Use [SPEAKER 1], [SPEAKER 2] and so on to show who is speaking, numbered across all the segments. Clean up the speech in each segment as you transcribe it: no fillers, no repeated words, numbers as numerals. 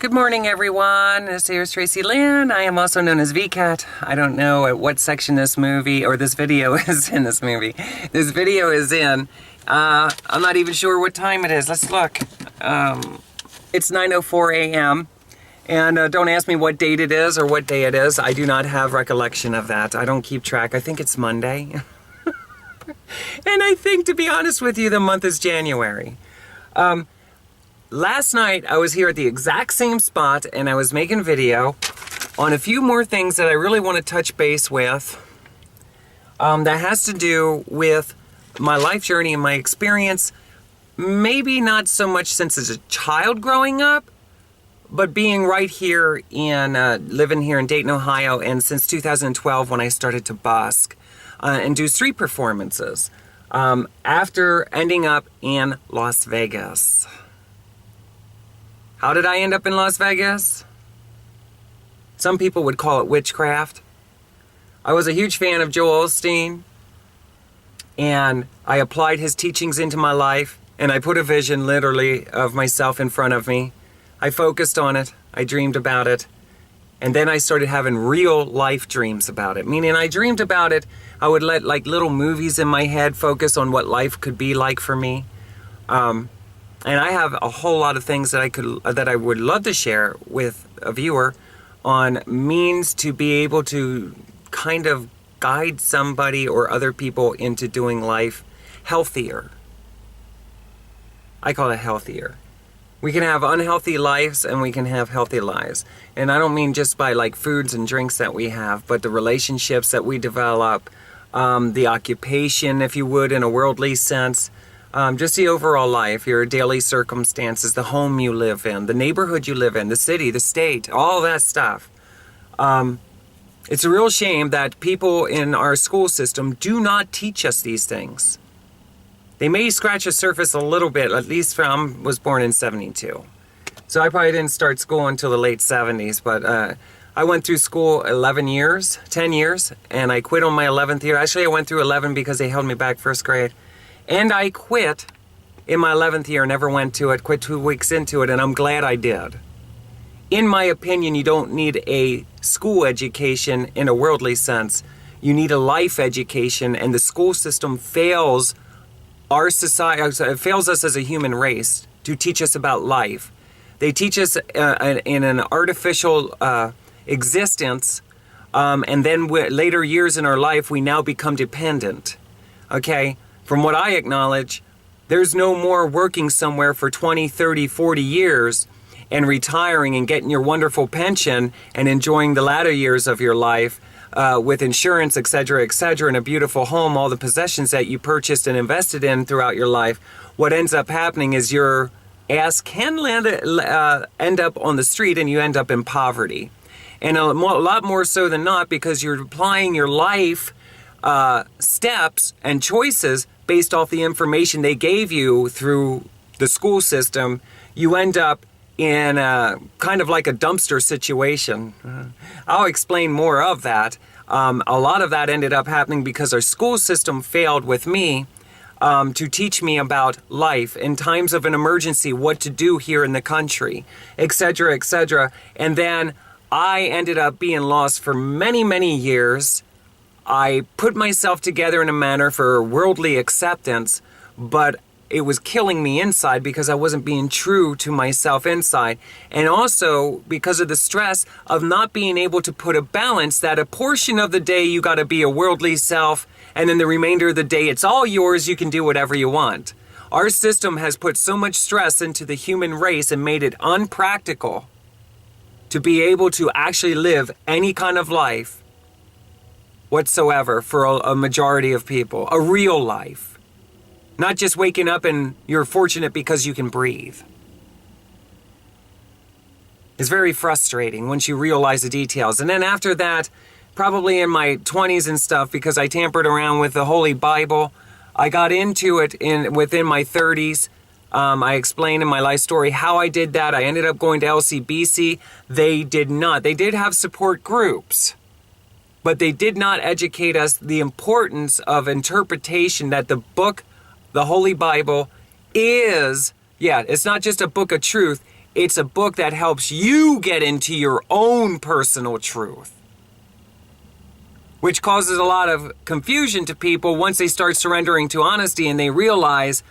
[SPEAKER 1] Good morning, everyone. This is Tracilyn. I am also known as VCAT. I don't know at what section this movie or this video is in this movie. This video is in. I'm not even sure what time it is. Let's look. It's 9:04 a.m. And don't ask me what date it is or what day it is. I do not have recollection of that. I don't keep track. I think it's Monday. And I think, to be honest with you, the month is January. Last night, I was here at the exact same spot, and I was making video on a few more things that I really want to touch base with. That has to do with my life journey and my experience. Maybe not so much since as a child growing up, but being right here in, living here in Dayton, Ohio, and since 2012 when I started to busk and do street performances, after ending up in Las Vegas. How did I end up in Las Vegas? Some people would call it witchcraft. I was a huge fan of Joel Osteen, and I applied his teachings into my life, and I put a vision literally of myself in front of me. I focused on it, I dreamed about it, and then I started having real life dreams about it. Meaning I dreamed about it, I would let like little movies in my head focus on what life could be like for me. And I have a whole lot of things that I would love to share with a viewer on means to be able to kind of guide somebody or other people into doing life healthier. I call it healthier. We can have unhealthy lives and we can have healthy lives. And I don't mean just by like foods and drinks that we have, but the relationships that we develop, the occupation, if you would, in a worldly sense, just the overall life, your daily circumstances, the home you live in, the neighborhood you live in, the city, the state, all that stuff. It's a real shame that people in our school system do not teach us these things. They may scratch the surface a little bit, at least from, was born in 72. So I probably didn't start school until the late 70s, but I went through school 10 years, and I quit on my 11th year. Actually, I went through 11 because they held me back first grade. And I quit in my 11th year, never went to it, quit 2 weeks into it, and I'm glad I did. In my opinion, you don't need a school education in a worldly sense. You need a life education, and the school system fails our society, it fails us as a human race to teach us about life. They teach us in an artificial existence, and then later years in our life, we now become dependent. Okay? From what I acknowledge, there's no more working somewhere for 20, 30, 40 years and retiring and getting your wonderful pension and enjoying the latter years of your life with insurance, etc., and a beautiful home, all the possessions that you purchased and invested in throughout your life. What ends up happening is your ass can end up on the street and you end up in poverty. And a lot more so than not, because you're applying your life steps and choices based off the information they gave you through the school system. You end up in kind of like a dumpster situation. I'll explain more of that. A lot of that ended up happening because our school system failed with me to teach me about life in times of an emergency, what to do here in the country, etc., etc. And then I ended up being lost for many, many years. I put myself together in a manner for worldly acceptance, but it was killing me inside because I wasn't being true to myself inside. And also because of the stress of not being able to put a balance that a portion of the day you got to be a worldly self, and then the remainder of the day it's all yours, you can do whatever you want. Our system has put so much stress into the human race and made it unpractical to be able to actually live any kind of life whatsoever for a majority of people, a real life. Not just waking up and you're fortunate because you can breathe. It's very frustrating once you realize the details. And then after that, probably in my 20s and stuff, because I tampered around with the Holy Bible, I got into it within my 30s. I explained in my life story how I did that. I ended up going to LCBC. They did not. They did have support groups, but they did not educate us the importance of interpretation, that the book, the Holy Bible, is, it's not just a book of truth, It's a book that helps you get into your own personal truth, which causes a lot of confusion to people once they start surrendering to honesty and they realize,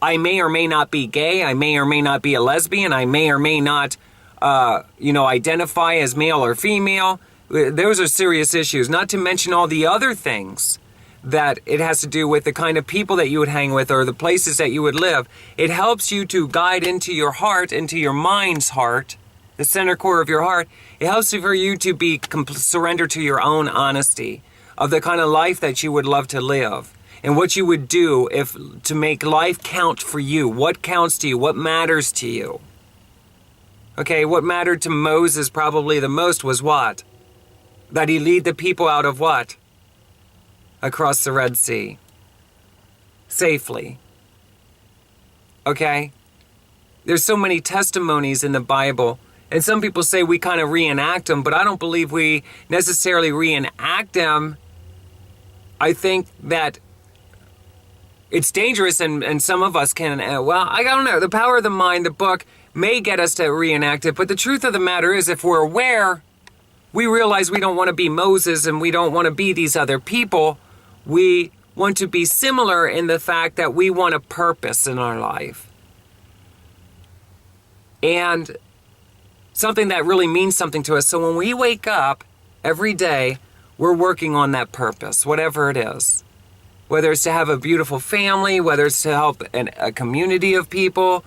[SPEAKER 1] I may or may not be gay, I may or may not be a lesbian, I may or may not, identify as male or female. Those are serious issues, not to mention all the other things that it has to do with the kind of people that you would hang with or the places that you would live. It helps you to guide into your heart, into your mind's heart, the center core of your heart. It helps for you to be surrendered to your own honesty of the kind of life that you would love to live and what you would do if to make life count for you. What counts to you? What matters to you? Okay, what mattered to Moses probably the most was what? That he lead the people out of what? Across the Red Sea. Safely. Okay? There's so many testimonies in the Bible, and some people say we kind of reenact them, but I don't believe we necessarily reenact them. I think that it's dangerous, and some of us can, I don't know, the power of the mind, the book, may get us to reenact it, but the truth of the matter is, if we're aware, we realize we don't want to be Moses and we don't want to be these other people. We want to be similar in the fact that we want a purpose in our life. And something that really means something to us. So when we wake up every day, we're working on that purpose, whatever it is. Whether it's to have a beautiful family, whether it's to help a community of people,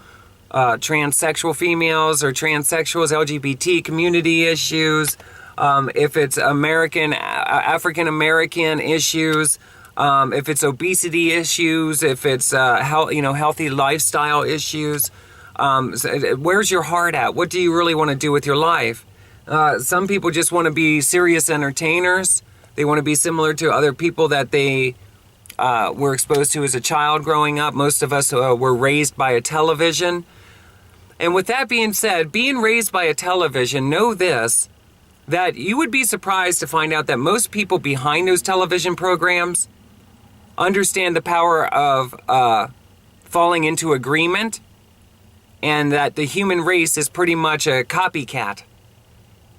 [SPEAKER 1] transsexual females or transsexuals, LGBT community issues, if it's African American issues, if it's obesity issues, if it's healthy lifestyle issues. Where's your heart at? What do you really want to do with your life? Some people just want to be serious entertainers. They want to be similar to other people that they were exposed to as a child growing up. Most of us were raised by a television. And with that being said, being raised by a television, know this, that you would be surprised to find out that most people behind those television programs understand the power of falling into agreement, and that the human race is pretty much a copycat.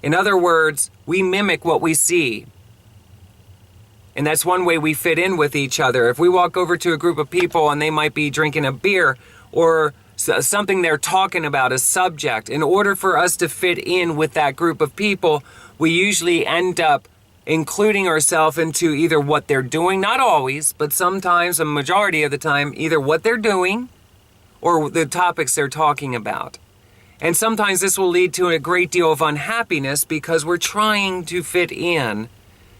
[SPEAKER 1] In other words, we mimic what we see. And that's one way we fit in with each other. If we walk over to a group of people and they might be drinking a beer or something they're talking about, a subject, in order for us to fit in with that group of people, we usually end up including ourselves into either what they're doing, not always, but sometimes, a majority of the time, either what they're doing or the topics they're talking about. And sometimes this will lead to a great deal of unhappiness because we're trying to fit in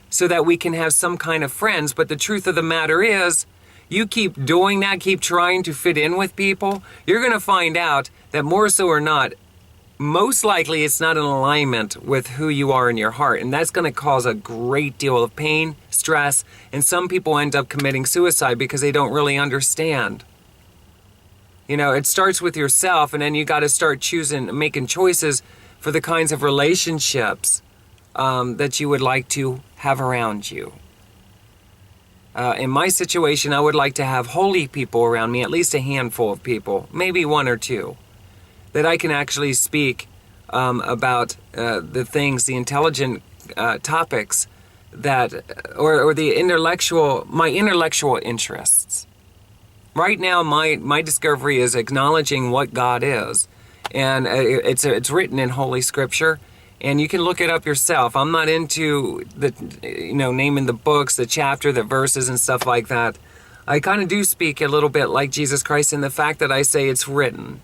[SPEAKER 1] so that we can have some kind of friends. But the truth of the matter is, you keep doing that, keep trying to fit in with people, you're going to find out that more so or not, most likely it's not in alignment with who you are in your heart. And that's going to cause a great deal of pain, stress, and some people end up committing suicide because they don't really understand. You know, it starts with yourself, and then you got to start making choices for the kinds of relationships that you would like to have around you. In my situation, I would like to have holy people around me, at least a handful of people, maybe one or two, that I can actually speak about the things, the intelligent topics that, or my intellectual interests. Right now, my discovery is acknowledging what God is, and it's written in Holy Scripture, and you can look it up yourself. I'm not into naming the books, the chapter, the verses, and stuff like that. I kind of do speak a little bit like Jesus Christ in the fact that I say it's written,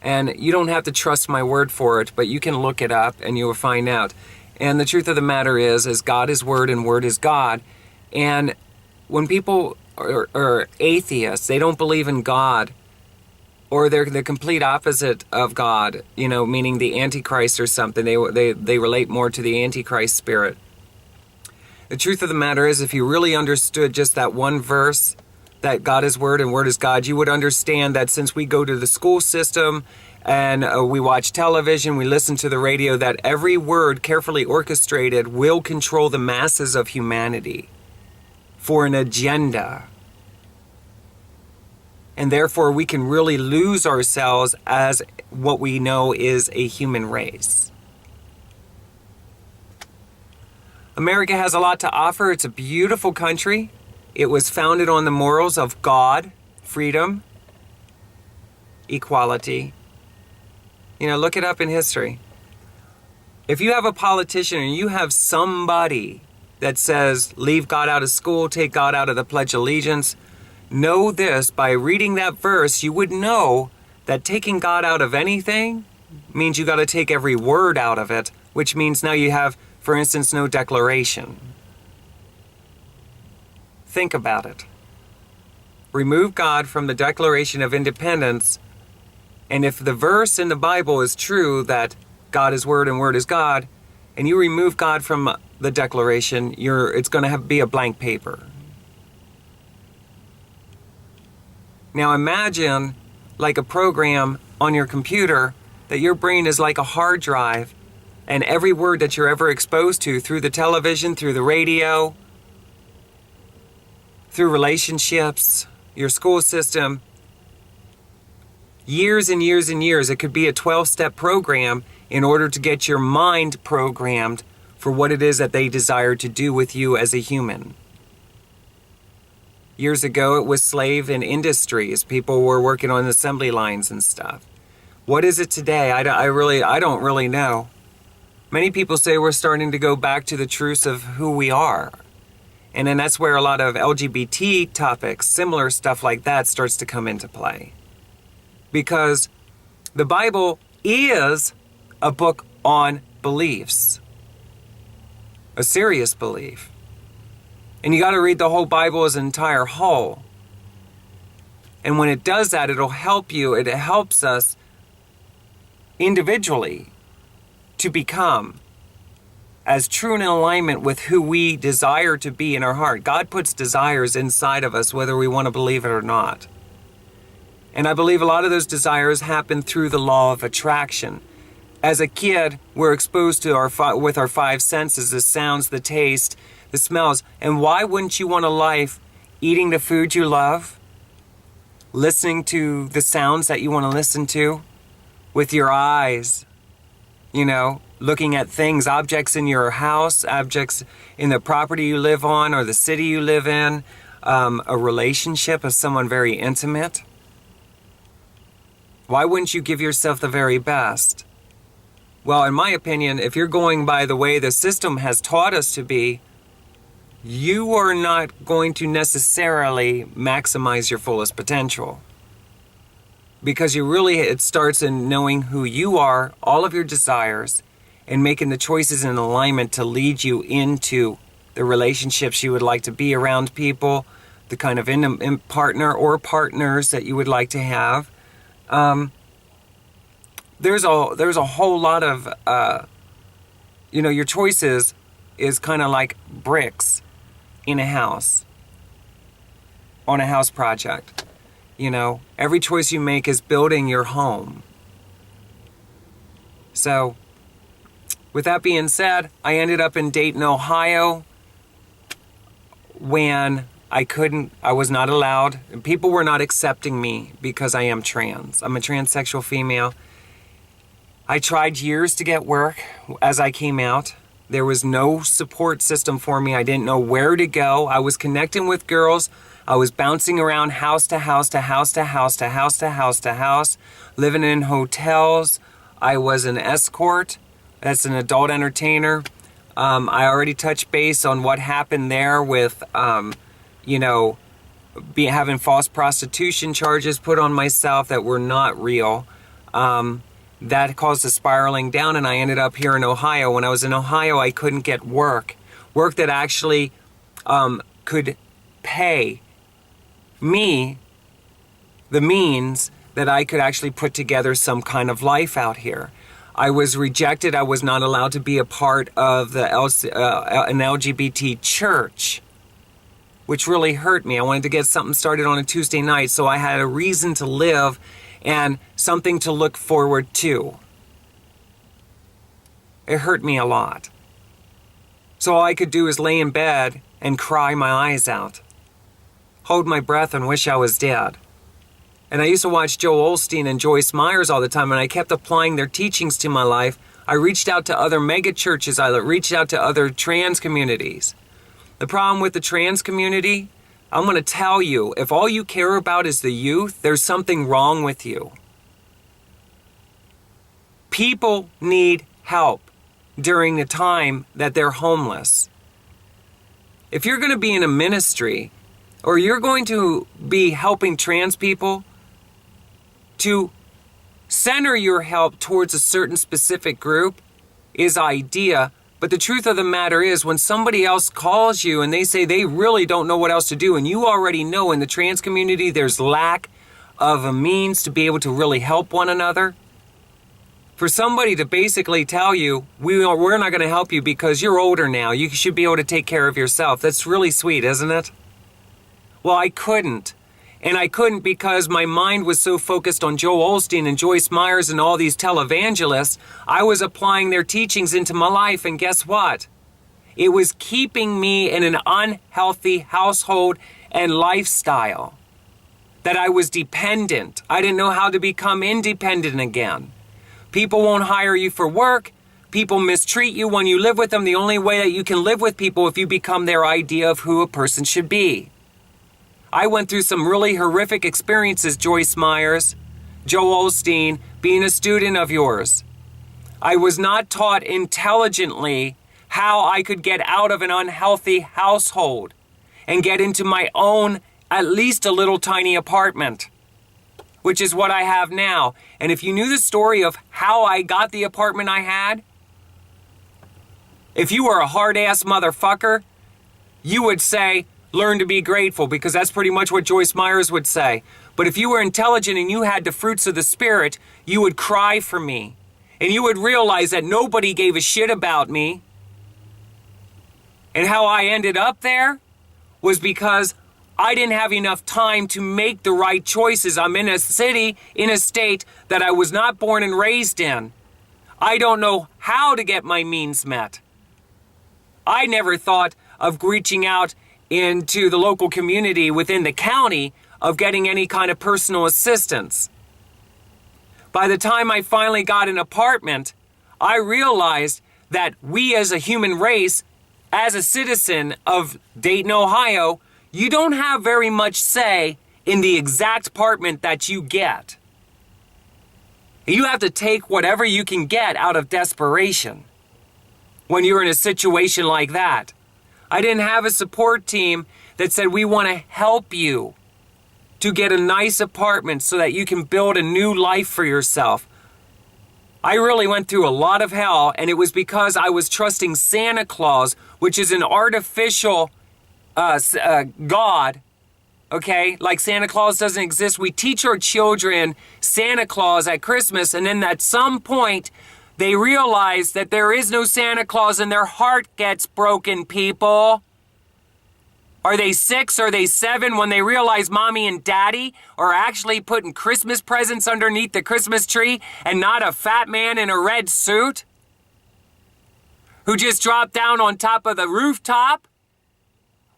[SPEAKER 1] and you don't have to trust my word for it, but you can look it up and you will find out. And the truth of the matter is God is word and word is God, and when people or atheists, they don't believe in God, or they're the complete opposite of God, meaning the Antichrist or something. They relate more to the Antichrist spirit. The truth of the matter is, if you really understood just that one verse, that God is word and word is God, you would understand that since we go to the school system and we watch television, we listen to the radio, that every word carefully orchestrated will control the masses of humanity for an agenda. And therefore, we can really lose ourselves as what we know is a human race. America has a lot to offer. It's a beautiful country. It was founded on the morals of God, freedom, equality. Look it up in history. If you have a politician and you have somebody that says, leave God out of school, take God out of the Pledge of Allegiance, know this, by reading that verse, you would know that taking God out of anything means you got to take every word out of it, which means now you have, for instance, no declaration. Think about it. Remove God from the Declaration of Independence, and if the verse in the Bible is true that God is Word and Word is God, and you remove God from the Declaration, it's going to be a blank paper. Now imagine like a program on your computer that your brain is like a hard drive, and every word that you're ever exposed to through the television, through the radio, through relationships, your school system, years and years and years, it could be a 12-step program in order to get your mind programmed for what it is that they desire to do with you as a human. Years ago, it was slave and industries. People were working on assembly lines and stuff. What is it today? I don't really know. Many people say we're starting to go back to the truths of who we are. And then that's where a lot of LGBT topics, similar stuff like that, starts to come into play. Because the Bible is a book on beliefs. A serious belief. And you got to read the whole Bible as an entire whole. And when it does that, it'll help you. It helps us individually to become as true in alignment with who we desire to be in our heart. God puts desires inside of us, whether we want to believe it or not. And I believe a lot of those desires happen through the law of attraction. As a kid, we're exposed to with our five senses, the sounds, the taste, the smells. And why wouldn't you want a life eating the food you love, listening to the sounds that you want to listen to with your eyes, looking at things, objects in your house, objects in the property you live on or the city you live in, a relationship of someone very intimate? Why wouldn't you give yourself the very best? Well, in my opinion, if you're going by the way the system has taught us to be, you are not going to necessarily maximize your fullest potential. Because it starts in knowing who you are, all of your desires, and making the choices in alignment to lead you into the relationships you would like to be around, people, the kind of partner or partners that you would like to have. There's a whole lot of, your choices is kind of like bricks in a house, on a house project. Every choice you make is building your home. So, with that being said, I ended up in Dayton, Ohio, when I was not allowed. People were not accepting me because I am trans. I'm a transsexual female. I tried years to get work as I came out. There was no support system for me. I didn't know where to go. I was connecting with girls. I was bouncing around house to house to house to house to house to house to house, living in hotels. I was an escort. That's an adult entertainer. I already touched base on what happened there with, having false prostitution charges put on myself that were not real. That caused a spiraling down, and I ended up here in Ohio. When I was in Ohio, I couldn't get work that actually could pay me the means that I could actually put together some kind of life out here. I was rejected. I was not allowed to be a part of an LGBT church, which really hurt me. I wanted to get something started on a Tuesday night, so I had a reason to live and something to look forward to. It hurt me a lot. So all I could do is lay in bed and cry my eyes out, hold my breath and wish I was dead. and I used to watch Joel Osteen and Joyce Myers all the time, and I kept applying their teachings to my life. I reached out to other mega churches. I reached out to other trans communities. The problem with the trans community, I'm going to tell you, if all you care about is the youth, there's something wrong with you. People need help during the time that they're homeless. If you're going to be in a ministry, or you're going to be helping trans people, to center your help towards a certain specific group is idea. But the truth of the matter is, when somebody else calls you and they say they really don't know what else to do, and you already know in the trans community there's lack of a means to be able to really help one another, for somebody to basically tell you, we're not going to help you because you're older now, you should be able to take care of yourself, that's really sweet, isn't it? Well, I couldn't. And I couldn't because my mind was so focused on Joel Osteen and Joyce Myers and all these televangelists. I was applying their teachings into my life, and guess what? It was keeping me in an unhealthy household and lifestyle. That I was dependent. I didn't know how to become independent again. People won't hire you for work. People mistreat you when you live with them. The only way that you can live with people if you become their idea of who a person should be. I went through some really horrific experiences, Joyce Myers, Joel Osteen, being a student of yours. I was not taught intelligently how I could get out of an unhealthy household and get into my own, at least a little tiny apartment, which is what I have now. And if you knew the story of how I got the apartment I had, if you were a hard-ass motherfucker, you would say, learn to be grateful, because that's pretty much what Joyce Myers would say. But if you were intelligent and you had the fruits of the Spirit, you would cry for me. And you would realize that nobody gave a shit about me. And how I ended up there was because I didn't have enough time to make the right choices. I'm in a city, in a state that I was not born and raised in. I don't know how to get my means met. I never thought of reaching out into the local community within the county of getting any kind of personal assistance. By the time I finally got an apartment, I realized that we as a human race, as a citizen of Dayton, Ohio, you don't have very much say in the exact apartment that you get. You have to take whatever you can get out of desperation when you're in a situation like that. I didn't have a support team that said, we want to help you to get a nice apartment so that you can build a new life for yourself. I really went through a lot of hell, and it was because I was trusting Santa Claus, which is an artificial God, okay? Like Santa Claus doesn't exist. We teach our children Santa Claus at Christmas, and then at some point, they realize that there is no Santa Claus and their heart gets broken, people. Are they 6? Are they 7 when they realize mommy and daddy are actually putting Christmas presents underneath the Christmas tree and not a fat man in a red suit who just dropped down on top of the rooftop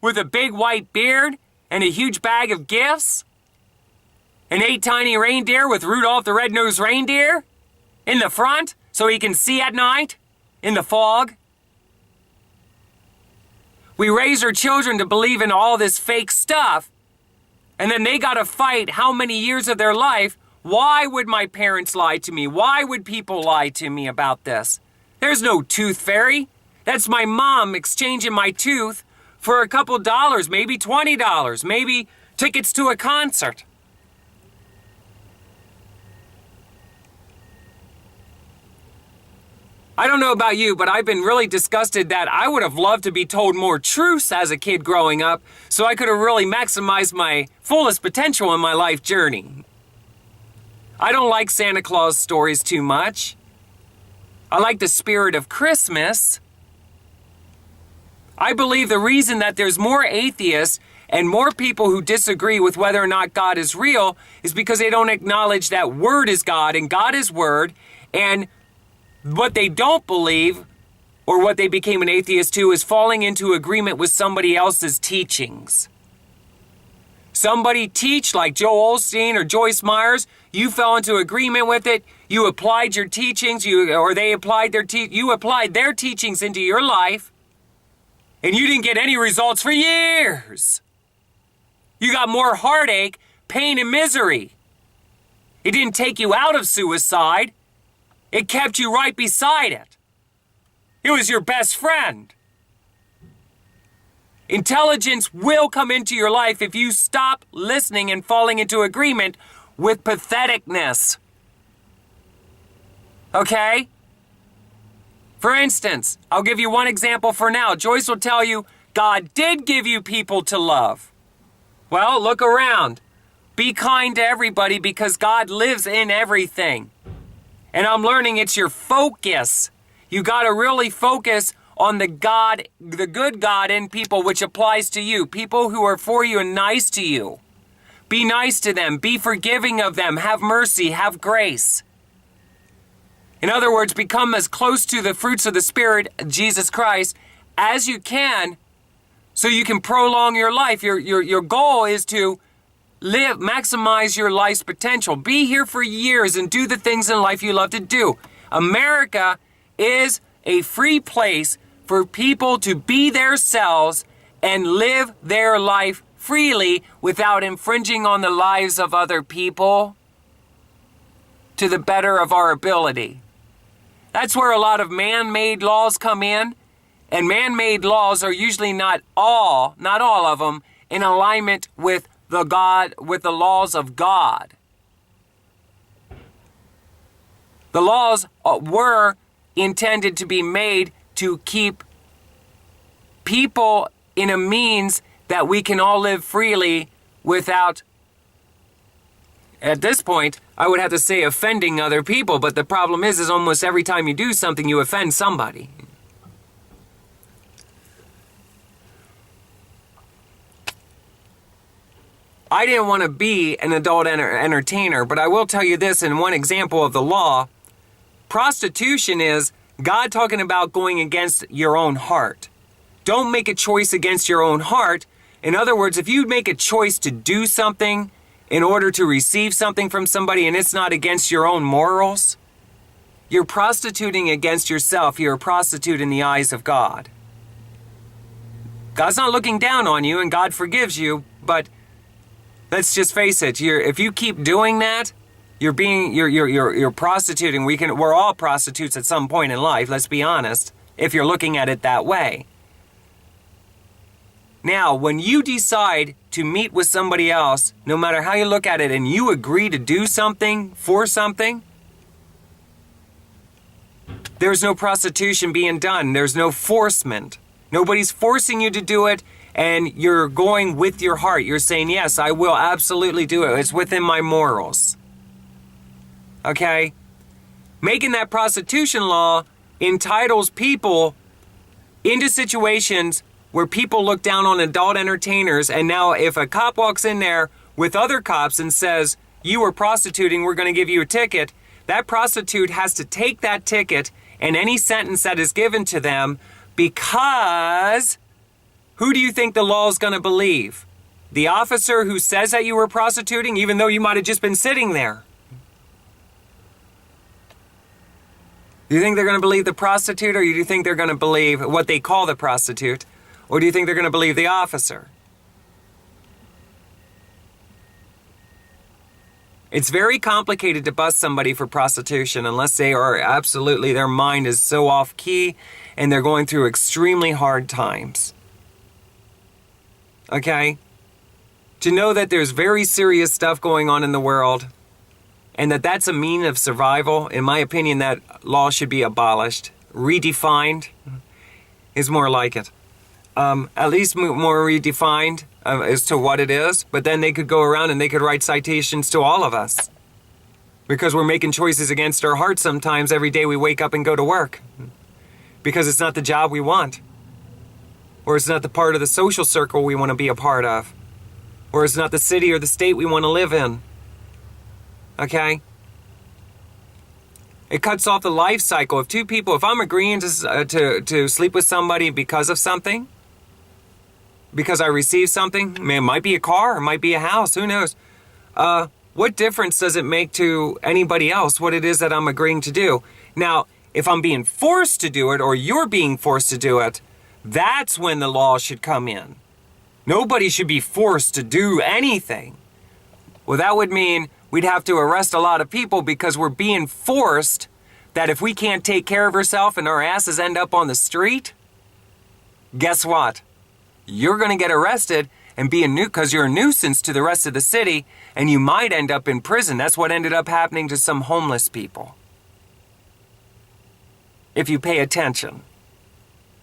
[SPEAKER 1] with a big white beard and a huge bag of gifts? And 8 tiny reindeer with Rudolph the Red-Nosed Reindeer in the front? So he can see at night in the fog. We raise our children to believe in all this fake stuff, and then they got to fight how many years of their life. Why would my parents lie to me? Why would people lie to me about this? There's no tooth fairy. That's my mom exchanging my tooth for a couple dollars, maybe $20, maybe tickets to a concert. I don't know about you, but I've been really disgusted that I would have loved to be told more truths as a kid growing up so I could have really maximized my fullest potential in my life journey. I don't like Santa Claus stories too much. I like the spirit of Christmas. I believe the reason that there's more atheists and more people who disagree with whether or not God is real is because they don't acknowledge that Word is God and God is Word, and what they don't believe, or what they became an atheist to, is falling into agreement with somebody else's teachings. somebody teach like Joel Osteen or Joyce Myers, you fell into agreement with it, you applied your teachings, they applied you applied their teachings into your life, and you didn't get any results for years. You got more heartache, pain, and misery. It didn't take you out of suicide. It kept you right beside it. It was your best friend. Intelligence will come into your life if you stop listening and falling into agreement with patheticness. Okay? For instance, I'll give you one example for now. Joyce will tell you, God did give you people to love. Well, look around. Be kind to everybody because God lives in everything. And I'm learning it's your focus. You got to really focus on the good God in people, which applies to you. People who are for you and nice to you. Be nice to them. Be forgiving of them. Have mercy. Have grace. In other words, become as close to the fruits of the Spirit, Jesus Christ, as you can so you can prolong your life. Your goal is to maximize your life's potential. Be here for years and do the things in life you love to do. America is a free place for people to be themselves and live their life freely without infringing on the lives of other people to the better of our ability. That's where a lot of man-made laws come in, and man-made laws are usually not all of them, in alignment with the laws of God. The laws were intended to be made to keep people in a means that we can all live freely without, at this point, I would have to say offending other people, but the problem is almost every time you do something, you offend somebody. I didn't want to be an adult entertainer, but I will tell you this in one example of the law. Prostitution is God talking about going against your own heart. Don't make a choice against your own heart. In other words, if you make a choice to do something in order to receive something from somebody and it's not against your own morals, you're prostituting against yourself. You're a prostitute in the eyes of God. God's not looking down on you and God forgives you, but let's just face it. If you keep doing that, you're prostituting. We're all prostitutes at some point in life. Let's be honest. If you're looking at it that way. Now, when you decide to meet with somebody else, no matter how you look at it, and you agree to do something for something, there's no prostitution being done. There's no forcement. Nobody's forcing you to do it, and you're going with your heart. You're saying, yes, I will absolutely do it. It's within my morals. Okay? Making that prostitution law entitles people into situations where people look down on adult entertainers, and now if a cop walks in there with other cops and says, you were prostituting, we're going to give you a ticket, that prostitute has to take that ticket and any sentence that is given to them, because who do you think the law is going to believe? The officer who says that you were prostituting, even though you might have just been sitting there? Do you think they're going to believe the prostitute, or do you think they're going to believe what they call the prostitute? Or do you think they're going to believe the officer? It's very complicated to bust somebody for prostitution unless they are absolutely, their mind is so off key and they're going through extremely hard times. Okay? To know that there's very serious stuff going on in the world and that's a mean of survival, in my opinion, that law should be abolished. Redefined is more like it. At least more redefined as to what it is, but then they could go around and they could write citations to all of us. Because we're making choices against our heart sometimes every day we wake up and go to work. Because it's not the job we want. Or it's not the part of the social circle we want to be a part of. Or it's not the city or the state we want to live in. Okay? It cuts off the life cycle. If I'm agreeing to sleep with somebody because of something, because I received something. I mean, it might be a car, it might be a house, who knows? What difference does it make to anybody else what it is that I'm agreeing to do? Now, if I'm being forced to do it or you're being forced to do it, that's when the law should come in. Nobody should be forced to do anything. Well, that would mean we'd have to arrest a lot of people because we're being forced that if we can't take care of ourselves and our asses end up on the street, guess what? You're going to get arrested and be because you're a nuisance to the rest of the city, and you might end up in prison. That's what ended up happening to some homeless people. If you pay attention.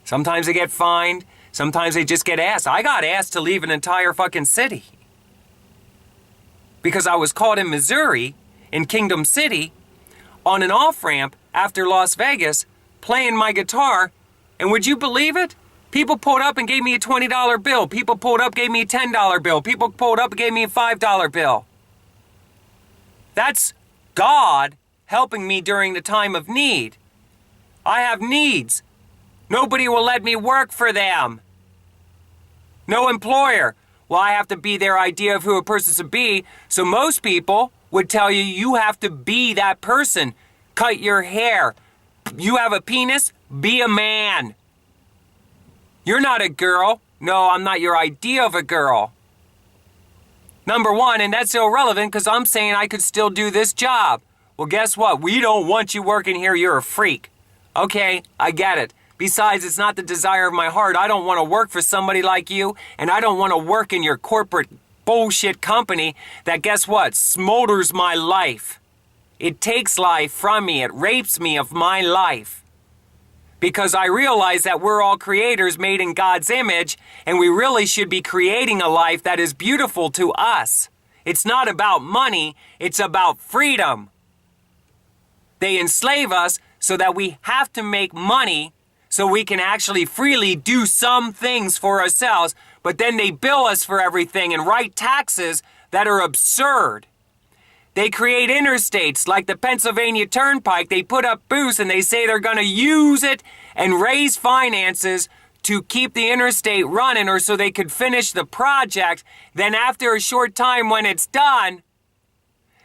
[SPEAKER 1] Sometimes they get fined, sometimes they just get asked. I got asked to leave an entire fucking city. Because I was caught in Missouri, in Kingdom City, on an off-ramp after Las Vegas, playing my guitar, and would you believe it? People pulled up and gave me a $20 bill. People pulled up, gave me a $10 bill. People pulled up and gave me a $5 bill. That's God helping me during the time of need. I have needs. Nobody will let me work for them. No employer. Well, I have to be their idea of who a person should be. So most people would tell you, you have to be that person. Cut your hair. You have a penis? Be a man. You're not a girl. No, I'm not your idea of a girl. Number one, and that's irrelevant because I'm saying I could still do this job. Well, guess what? We don't want you working here. You're a freak. Okay, I get it. Besides, it's not the desire of my heart. I don't want to work for somebody like you, and I don't want to work in your corporate bullshit company that, guess what, smolders my life. It takes life from me. It rapes me of my life. Because I realize that we're all creators made in God's image, and we really should be creating a life that is beautiful to us. It's not about money, it's about freedom. They enslave us so that we have to make money so we can actually freely do some things for ourselves, but then they bill us for everything and write taxes that are absurd. They create interstates like the Pennsylvania Turnpike. They put up booths and they say they're going to use it and raise finances to keep the interstate running or so they could finish the project. Then after a short time when it's done,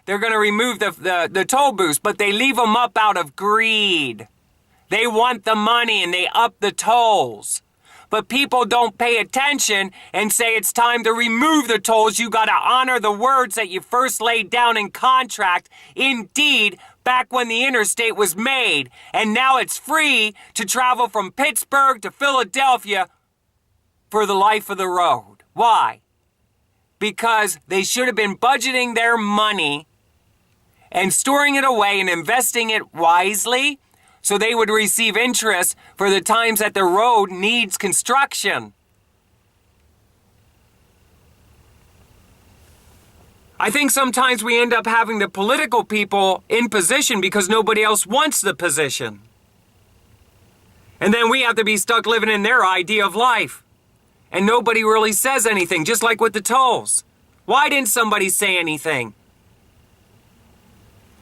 [SPEAKER 1] they're going to remove the toll booths, but they leave them up out of greed. They want the money and they up the tolls. But people don't pay attention and say it's time to remove the tolls. You got to honor the words that you first laid down in contract. Indeed, back when the interstate was made. And now it's free to travel from Pittsburgh to Philadelphia for the life of the road. Why? Because they should have been budgeting their money and storing it away and investing it wisely, so they would receive interest for the times that the road needs construction. I think sometimes we end up having the political people in position because nobody else wants the position. And then we have to be stuck living in their idea of life. And nobody really says anything, just like with the tolls. Why didn't somebody say anything?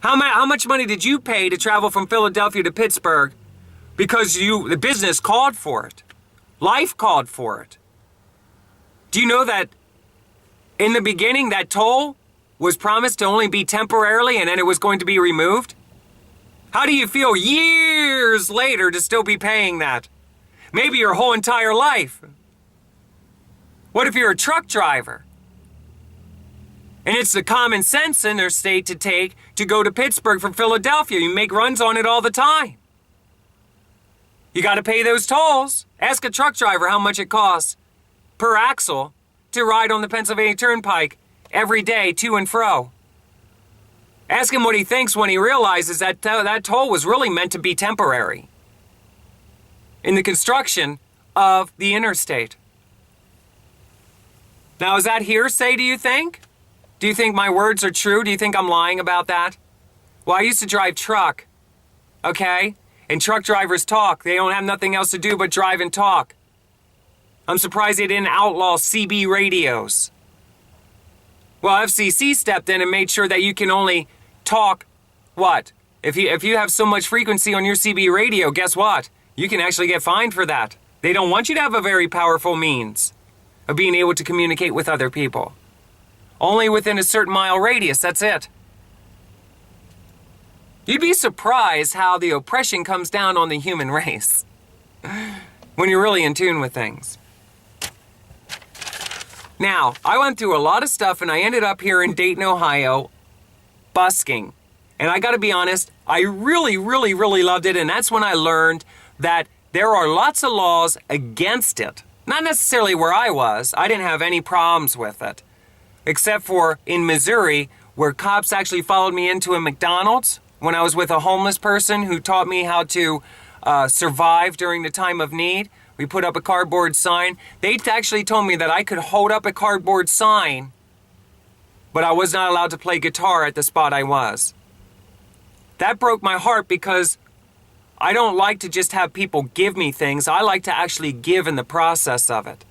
[SPEAKER 1] How much money did you pay to travel from Philadelphia to Pittsburgh because the business called for it? Life called for it. Do you know that in the beginning that toll was promised to only be temporarily and then it was going to be removed? How do you feel years later to still be paying that? Maybe your whole entire life. What if you're a truck driver? And it's the common sense interstate to take to go to Pittsburgh from Philadelphia. You make runs on it all the time. You got to pay those tolls. Ask a truck driver how much it costs per axle to ride on the Pennsylvania Turnpike every day to and fro. Ask him what he thinks when he realizes that that toll was really meant to be temporary in the construction of the interstate. Now, is that hearsay, do you think? Do you think my words are true? Do you think I'm lying about that? Well, I used to drive truck, okay? And truck drivers talk. They don't have nothing else to do but drive and talk. I'm surprised they didn't outlaw CB radios. Well, FCC stepped in and made sure that you can only talk, what? If you have so much frequency on your CB radio, guess what? You can actually get fined for that. They don't want you to have a very powerful means. of being able to communicate with other people. Only within a certain mile radius, that's it. You'd be surprised how the oppression comes down on the human race when you're really in tune with things. Now, I went through a lot of stuff and I ended up here in Dayton, Ohio, busking. And I gotta be honest, I really loved it, and that's when I learned that there are lots of laws against it. Not necessarily where I was. I didn't have any problems with it. Except for in Missouri, where cops actually followed me into a McDonald's when I was with a homeless person who taught me how to survive during the time of need. We put up a cardboard sign. They actually told me that I could hold up a cardboard sign, but I was not allowed to play guitar at the spot I was. That broke my heart because I don't like to just have people give me things. I like to actually give in the process of it.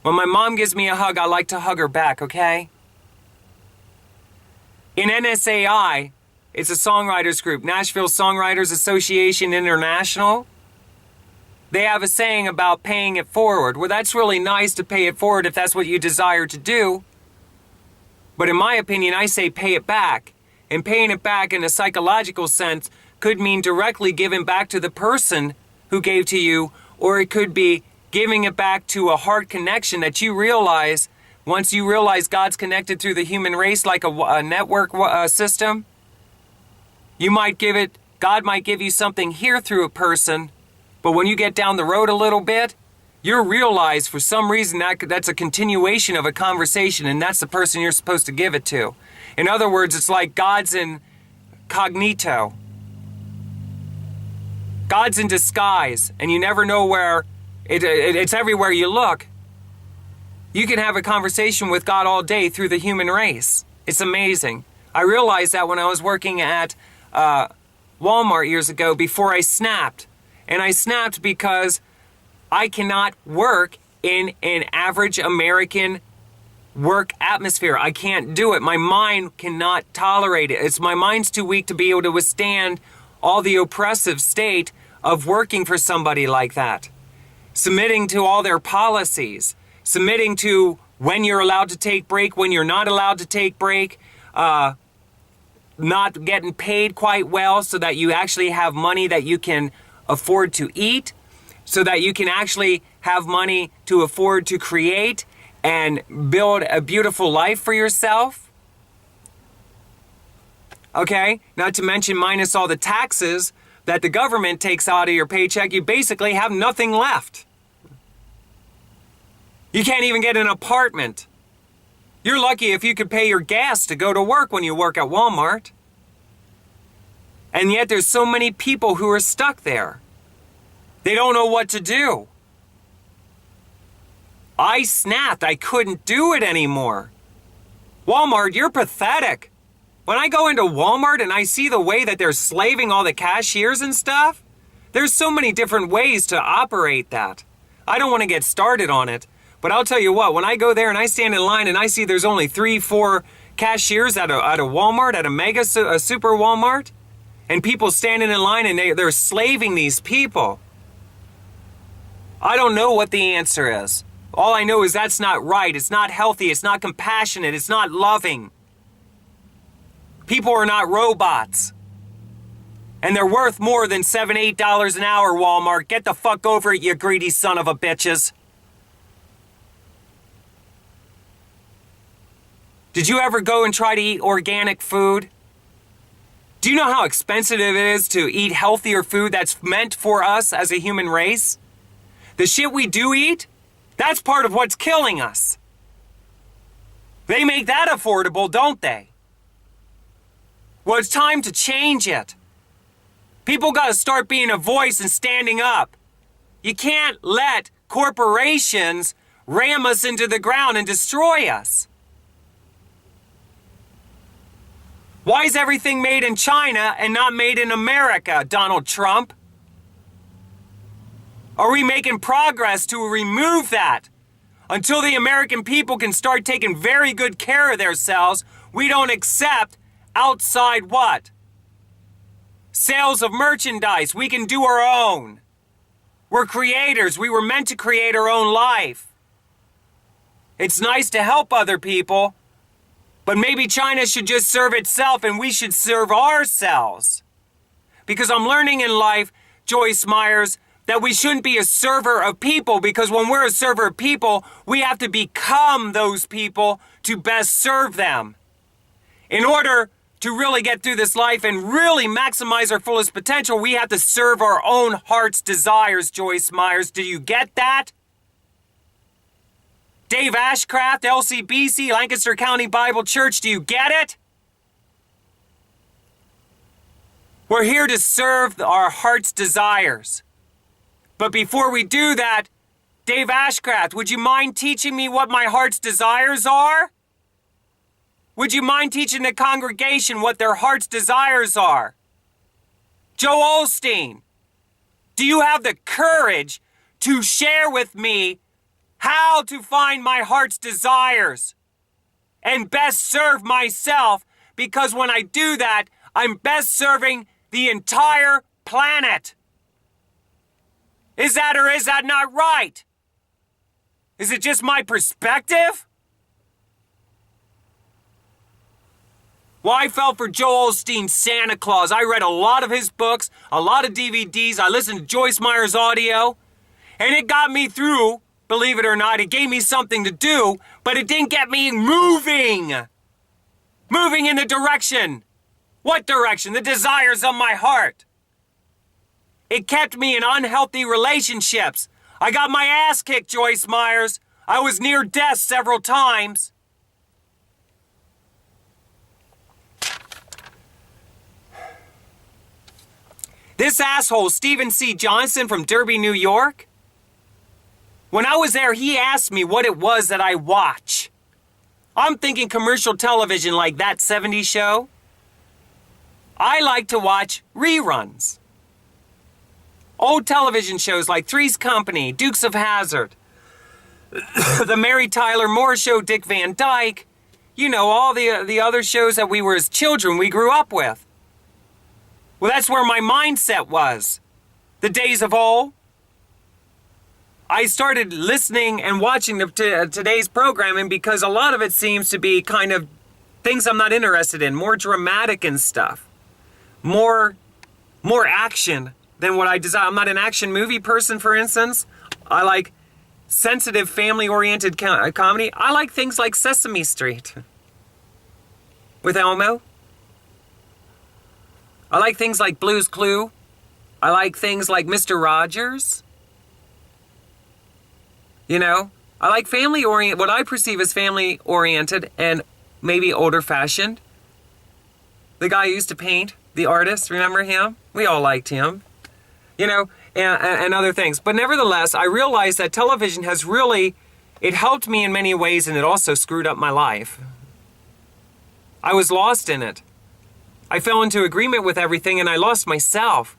[SPEAKER 1] When my mom gives me a hug, I like to hug her back, okay? In NSAI, it's a songwriters group, Nashville Songwriters Association International. They have a saying about paying it forward. Well, that's really nice to pay it forward if that's what you desire to do. But in my opinion, I say pay it back. And paying it back in a psychological sense could mean directly giving back to the person who gave to you, or it could be giving it back to a heart connection that you realize, once you realize God's connected through the human race like a network system, you might give it, God might give you something here through a person, but when you get down the road a little bit, you'll realize for some reason that's a continuation of a conversation, and that's the person you're supposed to give it to. In other words, it's like God's incognito. God's in disguise, and you never know where, it's everywhere you look. You can have a conversation with God all day through the human race. It's amazing. I realized that when I was working at Walmart years ago before I snapped. And I snapped because I cannot work in an average American work atmosphere. I can't do it. My mind cannot tolerate it. My mind's too weak to be able to withstand all the oppressive state of working for somebody like that. Submitting to all their policies, submitting to when you're allowed to take break, when you're not allowed to take break, not getting paid quite well so that you actually have money that you can afford to eat, so that you can actually have money to afford to create and build a beautiful life for yourself. Okay, not to mention minus all the taxes that the government takes out of your paycheck, you basically have nothing left. You can't even get an apartment. You're lucky if you could pay your gas to go to work when you work at Walmart. And yet there's so many people who are stuck there. They don't know what to do. I snapped. I couldn't do it anymore. Walmart, you're pathetic. When I go into Walmart and I see the way that they're slaving all the cashiers and stuff, there's so many different ways to operate that. I don't want to get started on it, but I'll tell you what, when I go there and I stand in line and I see there's only 3-4 cashiers at a Walmart, at a super Walmart, and people standing in line and they're slaving these people. I don't know what the answer is. All I know is that's not right. It's not healthy. It's not compassionate. It's not loving. People are not robots. And they're worth more than $7, $8 an hour, Walmart. Get the fuck over it, you greedy son of a bitches. Did you ever go and try to eat organic food? Do you know how expensive it is to eat healthier food that's meant for us as a human race? The shit we do eat, that's part of what's killing us. They make that affordable, don't they? Well, it's time to change it. People got to start being a voice and standing up. You can't let corporations ram us into the ground and destroy us. Why is everything made in China and not made in America, Donald Trump? Are we making progress to remove that? Until the American people can start taking very good care of themselves, we don't accept outside what? Sales of merchandise. We can do our own. We're creators. We were meant to create our own life. It's nice to help other people, but maybe China should just serve itself and we should serve ourselves. Because I'm learning in life, Joyce Myers, that we shouldn't be a server of people, because when we're a server of people, we have to become those people to best serve them. In order to really get through this life and really maximize our fullest potential, we have to serve our own heart's desires, Joyce Myers. Do you get that? Dave Ashcraft, LCBC, Lancaster County Bible Church, do you get it? We're here to serve our heart's desires. But before we do that, Dave Ashcraft, would you mind teaching me what my heart's desires are? Would you mind teaching the congregation what their heart's desires are? Joe Osteen, do you have the courage to share with me how to find my heart's desires and best serve myself? Because when I do that, I'm best serving the entire planet. Is that or is that not right? Is it just my perspective? Well, I fell for Joel Osteen's Santa Claus. I read a lot of his books, a lot of DVDs. I listened to Joyce Myers' audio, and it got me through, believe it or not. It gave me something to do, but it didn't get me moving. Moving in the direction. What direction? The desires of my heart. It kept me in unhealthy relationships. I got my ass kicked, Joyce Myers. I was near death several times. This asshole, Stephen C. Johnson from Derby, New York, when I was there, he asked me what it was that I watch. I'm thinking commercial television like That 70s Show. I like to watch reruns. Old television shows like Three's Company, Dukes of Hazzard, The Mary Tyler Moore Show, Dick Van Dyke. You know, all the other shows that we were as children, we grew up with. Well, that's where my mindset was. The days of old. I started listening and watching today's programming because a lot of it seems to be kind of things I'm not interested in. More dramatic and stuff. More action than what I desire. I'm not an action movie person, for instance. I like sensitive, family-oriented comedy. I like things like Sesame Street with Elmo. I like things like Blue's Clue. I like things like Mr. Rogers. You know, I like family-oriented, what I perceive as family-oriented and maybe older-fashioned. The guy who used to paint, the artist, remember him? We all liked him. You know, and other things. But nevertheless, I realized that television has really, it helped me in many ways, and it also screwed up my life. I was lost in it. I fell into agreement with everything, and I lost myself.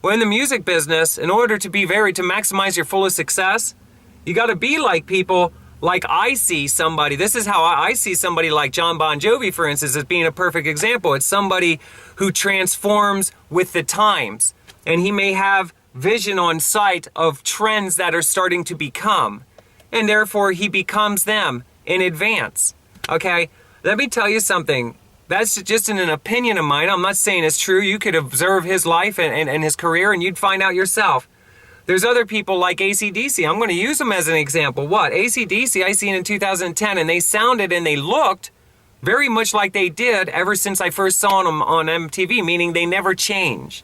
[SPEAKER 1] Well, in the music business, in order to maximize your fullest success, you got to be like people like I see somebody. This is how I see somebody like John Bon Jovi, for instance, as being a perfect example. It's somebody who transforms with the times. And he may have vision on sight of trends that are starting to become. And therefore, he becomes them in advance. Okay? Let me tell you something. That's just an opinion of mine. I'm not saying it's true. You could observe his life and his career, and you'd find out yourself. There's other people like AC/DC. I'm going to use them as an example. What? AC/DC, I seen in 2010, and they sounded and they looked very much like they did ever since I first saw them on MTV, meaning they never changed.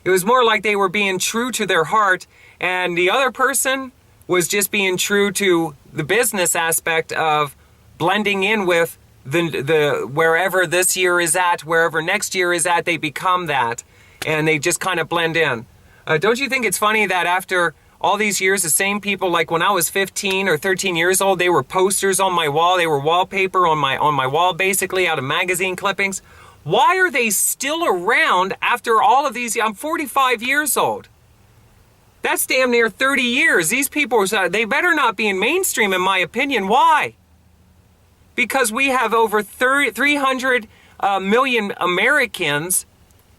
[SPEAKER 1] It was more like they were being true to their heart, and the other person was just being true to the business aspect of blending in with the wherever this year is at, wherever next year is at, they become that, and they just kind of blend in. Don't you think it's funny that after all these years, the same people, like when I was 15 or 13 years old, they were posters on my wall, they were wallpaper on my wall, basically, out of magazine clippings. Why are they still around after all of these? I'm 45 years old. That's damn near 30 years. These people, they better not be in mainstream, in my opinion. Why? Because we have over 300 million Americans,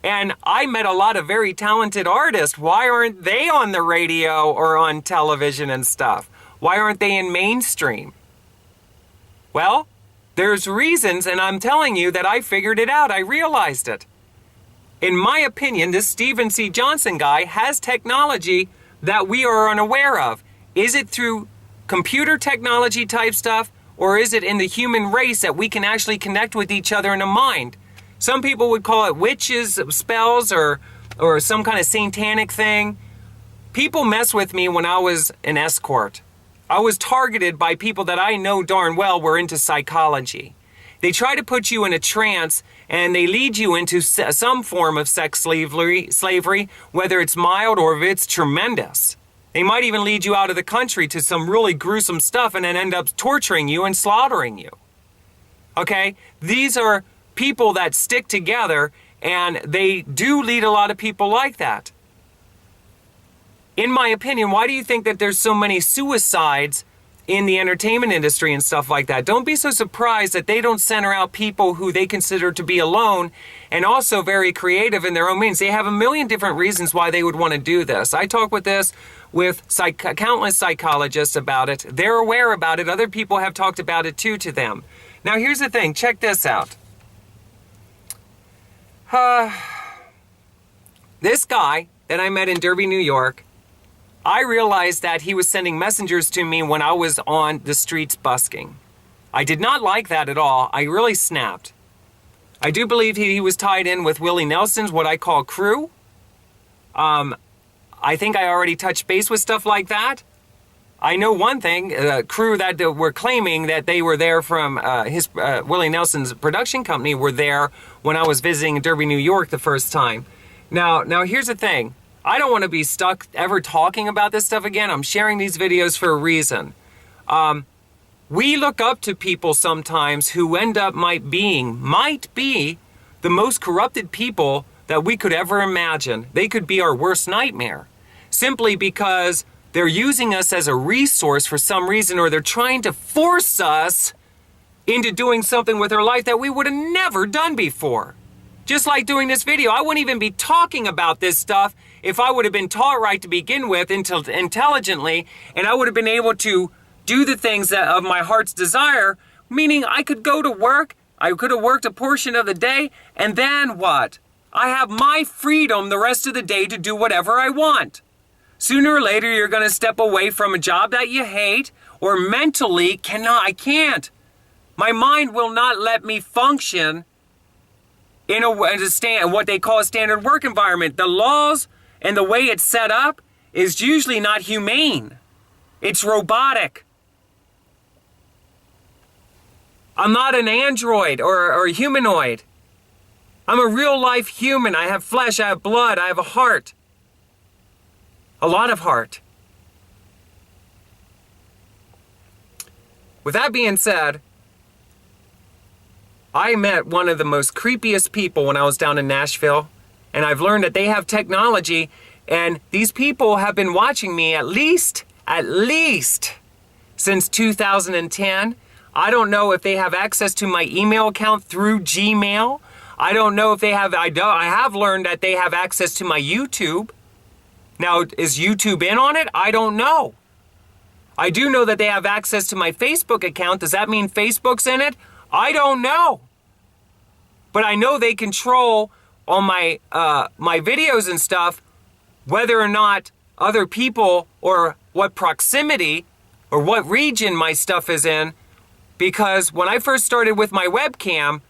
[SPEAKER 1] And I met a lot of very talented artists. Why aren't they on the radio or on television and stuff? Why aren't they in mainstream? Well, there's reasons, and I'm telling you that I figured it out. I realized it. In my opinion, this Stephen C. Johnson guy has technology that we are unaware of. Is it through computer technology type stuff, or is it in the human race that we can actually connect with each other in a mind? Some people would call it witches, spells, or some kind of satanic thing. People mess with me when I was an escort. I was targeted by people that I know darn well were into psychology. They try to put you in a trance and they lead you into some form of sex slavery, whether it's mild or if it's tremendous. They might even lead you out of the country to some really gruesome stuff and then end up torturing you and slaughtering you. Okay? These are people that stick together, and they do lead a lot of people like that. In my opinion, why do you think that there's so many suicides in the entertainment industry and stuff like that? Don't be so surprised that they don't center out people who they consider to be alone and also very creative in their own means. They have a million different reasons why they would want to do this. I talk with countless psychologists about it. They're aware about it. Other people have talked about it too to them. Now here's the thing. Check this out. This guy that I met in Derby, New York, I realized that he was sending messengers to me when I was on the streets busking. I did not like that at all. I really snapped. I do believe he was tied in with Willie Nelson's, what I call crew. I think I already touched base with stuff like that. I know one thing, crew that were claiming that they were there from Willie Nelson's production company were there when I was visiting Derby, New York the first time. Now here's the thing. I don't want to be stuck ever talking about this stuff again. I'm sharing these videos for a reason. We look up to people sometimes who end up might be the most corrupted people that we could ever imagine. They could be our worst nightmare. Simply because they're using us as a resource for some reason, or they're trying to force us into doing something with our life that we would have never done before. Just like doing this video, I wouldn't even be talking about this stuff if I would have been taught right to begin with intelligently, and I would have been able to do the things of my heart's desire, meaning I could go to work, I could have worked a portion of the day, and then what? I have my freedom the rest of the day to do whatever I want. Sooner or later, you're going to step away from a job that you hate, or mentally I can't. My mind will not let me function in what they call a standard work environment. The laws and the way it's set up is usually not humane. It's robotic. I'm not an android or a humanoid. I'm a real life human. I have flesh, I have blood, I have a heart. A lot of heart. With that being said, I met one of the most creepiest people when I was down in Nashville, and I've learned that they have technology, and these people have been watching me at least since 2010. I don't know if they have access to my email account through Gmail. I don't know if they have, I have learned that they have access to my YouTube. Now, is YouTube in on it? I don't know. I do know that they have access to my Facebook account. Does that mean Facebook's in it? I don't know. But I know they control all my videos and stuff, whether or not other people or what proximity or what region my stuff is in. Because when I first started with my webcam,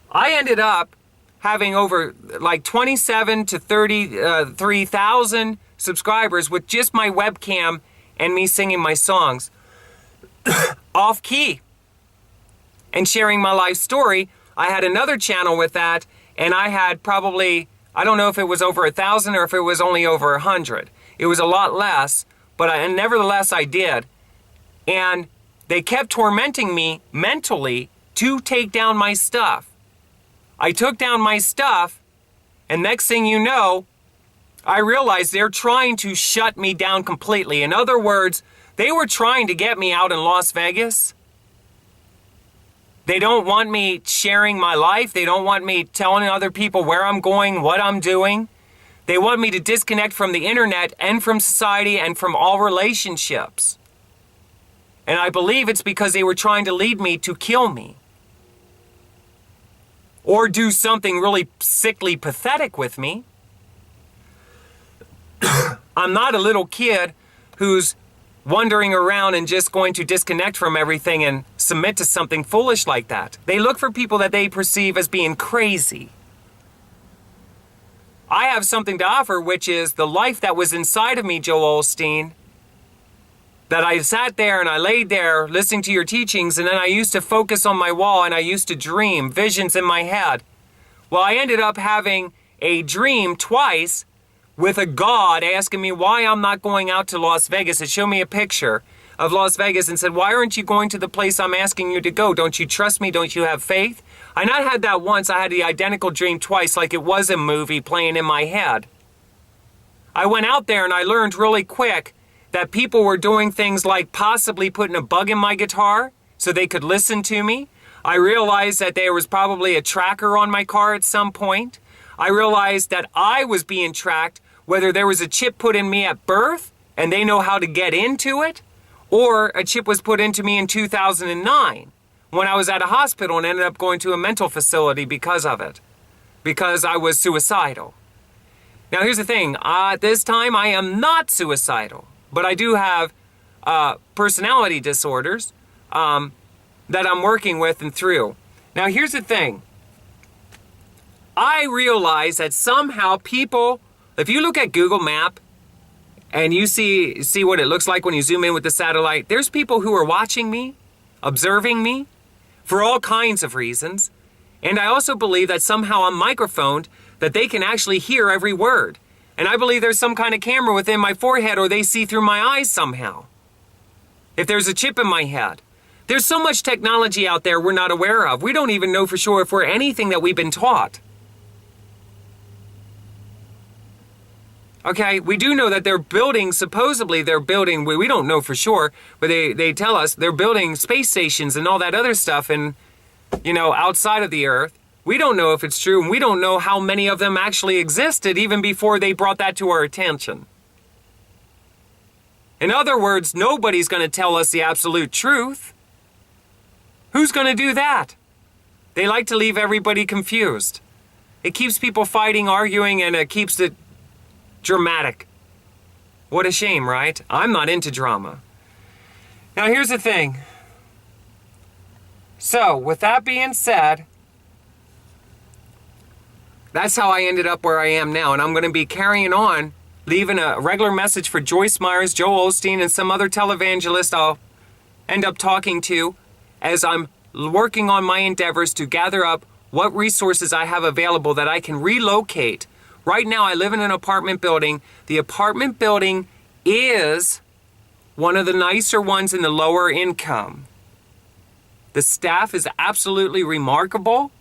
[SPEAKER 1] I ended up having over like 27 to 33,000 subscribers with just my webcam and me singing my songs off key and sharing my life story. I had another channel with that, and I had probably, I don't know if it was over 1,000 or if it was only over 100. It was a lot less, but nevertheless I did. And they kept tormenting me mentally to take down my stuff. I took down my stuff, and next thing you know, I realized they're trying to shut me down completely. In other words, they were trying to get me out in Las Vegas. They don't want me sharing my life. They don't want me telling other people where I'm going, what I'm doing. They want me to disconnect from the internet and from society and from all relationships. And I believe it's because they were trying to lead me to kill me. Or do something really sickly pathetic with me. I'm not a little kid who's wandering around and just going to disconnect from everything and submit to something foolish like that. They look for people that they perceive as being crazy. I have something to offer, which is the life that was inside of me, Joel Osteen, that I sat there and I laid there listening to your teachings, and then I used to focus on my wall and I used to dream visions in my head. Well, I ended up having a dream twice with a God asking me why I'm not going out to Las Vegas. It showed me a picture of Las Vegas and said, why aren't you going to the place I'm asking you to go? Don't you trust me? Don't you have faith? I not had that once. I had the identical dream twice, like it was a movie playing in my head. I went out there and I learned really quick that people were doing things like possibly putting a bug in my guitar so they could listen to me. I realized that there was probably a tracker on my car at some point. I realized that I was being tracked, whether there was a chip put in me at birth and they know how to get into it, or a chip was put into me in 2009 when I was at a hospital and ended up going to a mental facility because of it, because I was suicidal. Now here's the thing, this time I am not suicidal, but I do have personality disorders that I'm working with and through. Now here's the thing, I realize that somehow people, if you look at Google Map and you see what it looks like when you zoom in with the satellite, there's people who are watching me, observing me, for all kinds of reasons. And I also believe that somehow I'm microphoned, that they can actually hear every word. And I believe there's some kind of camera within my forehead, or they see through my eyes somehow. If there's a chip in my head. There's so much technology out there we're not aware of. We don't even know for sure if we're anything that we've been taught. Okay, we do know that they're building, supposedly they're building, we don't know for sure, but they tell us they're building space stations and all that other stuff and, outside of the Earth. We don't know if it's true, and we don't know how many of them actually existed even before they brought that to our attention. In other words, nobody's going to tell us the absolute truth. Who's going to do that? They like to leave everybody confused. It keeps people fighting, arguing, and it keeps it dramatic. What a shame, right? I'm not into drama. Now here's the thing. So, with that being said, that's how I ended up where I am now. And I'm going to be carrying on, leaving a regular message for Joyce Myers, Joel Osteen, and some other televangelist I'll end up talking to as I'm working on my endeavors to gather up what resources I have available that I can relocate. Right now, I live in an apartment building. The apartment building is one of the nicer ones in the lower income. The staff is absolutely remarkable.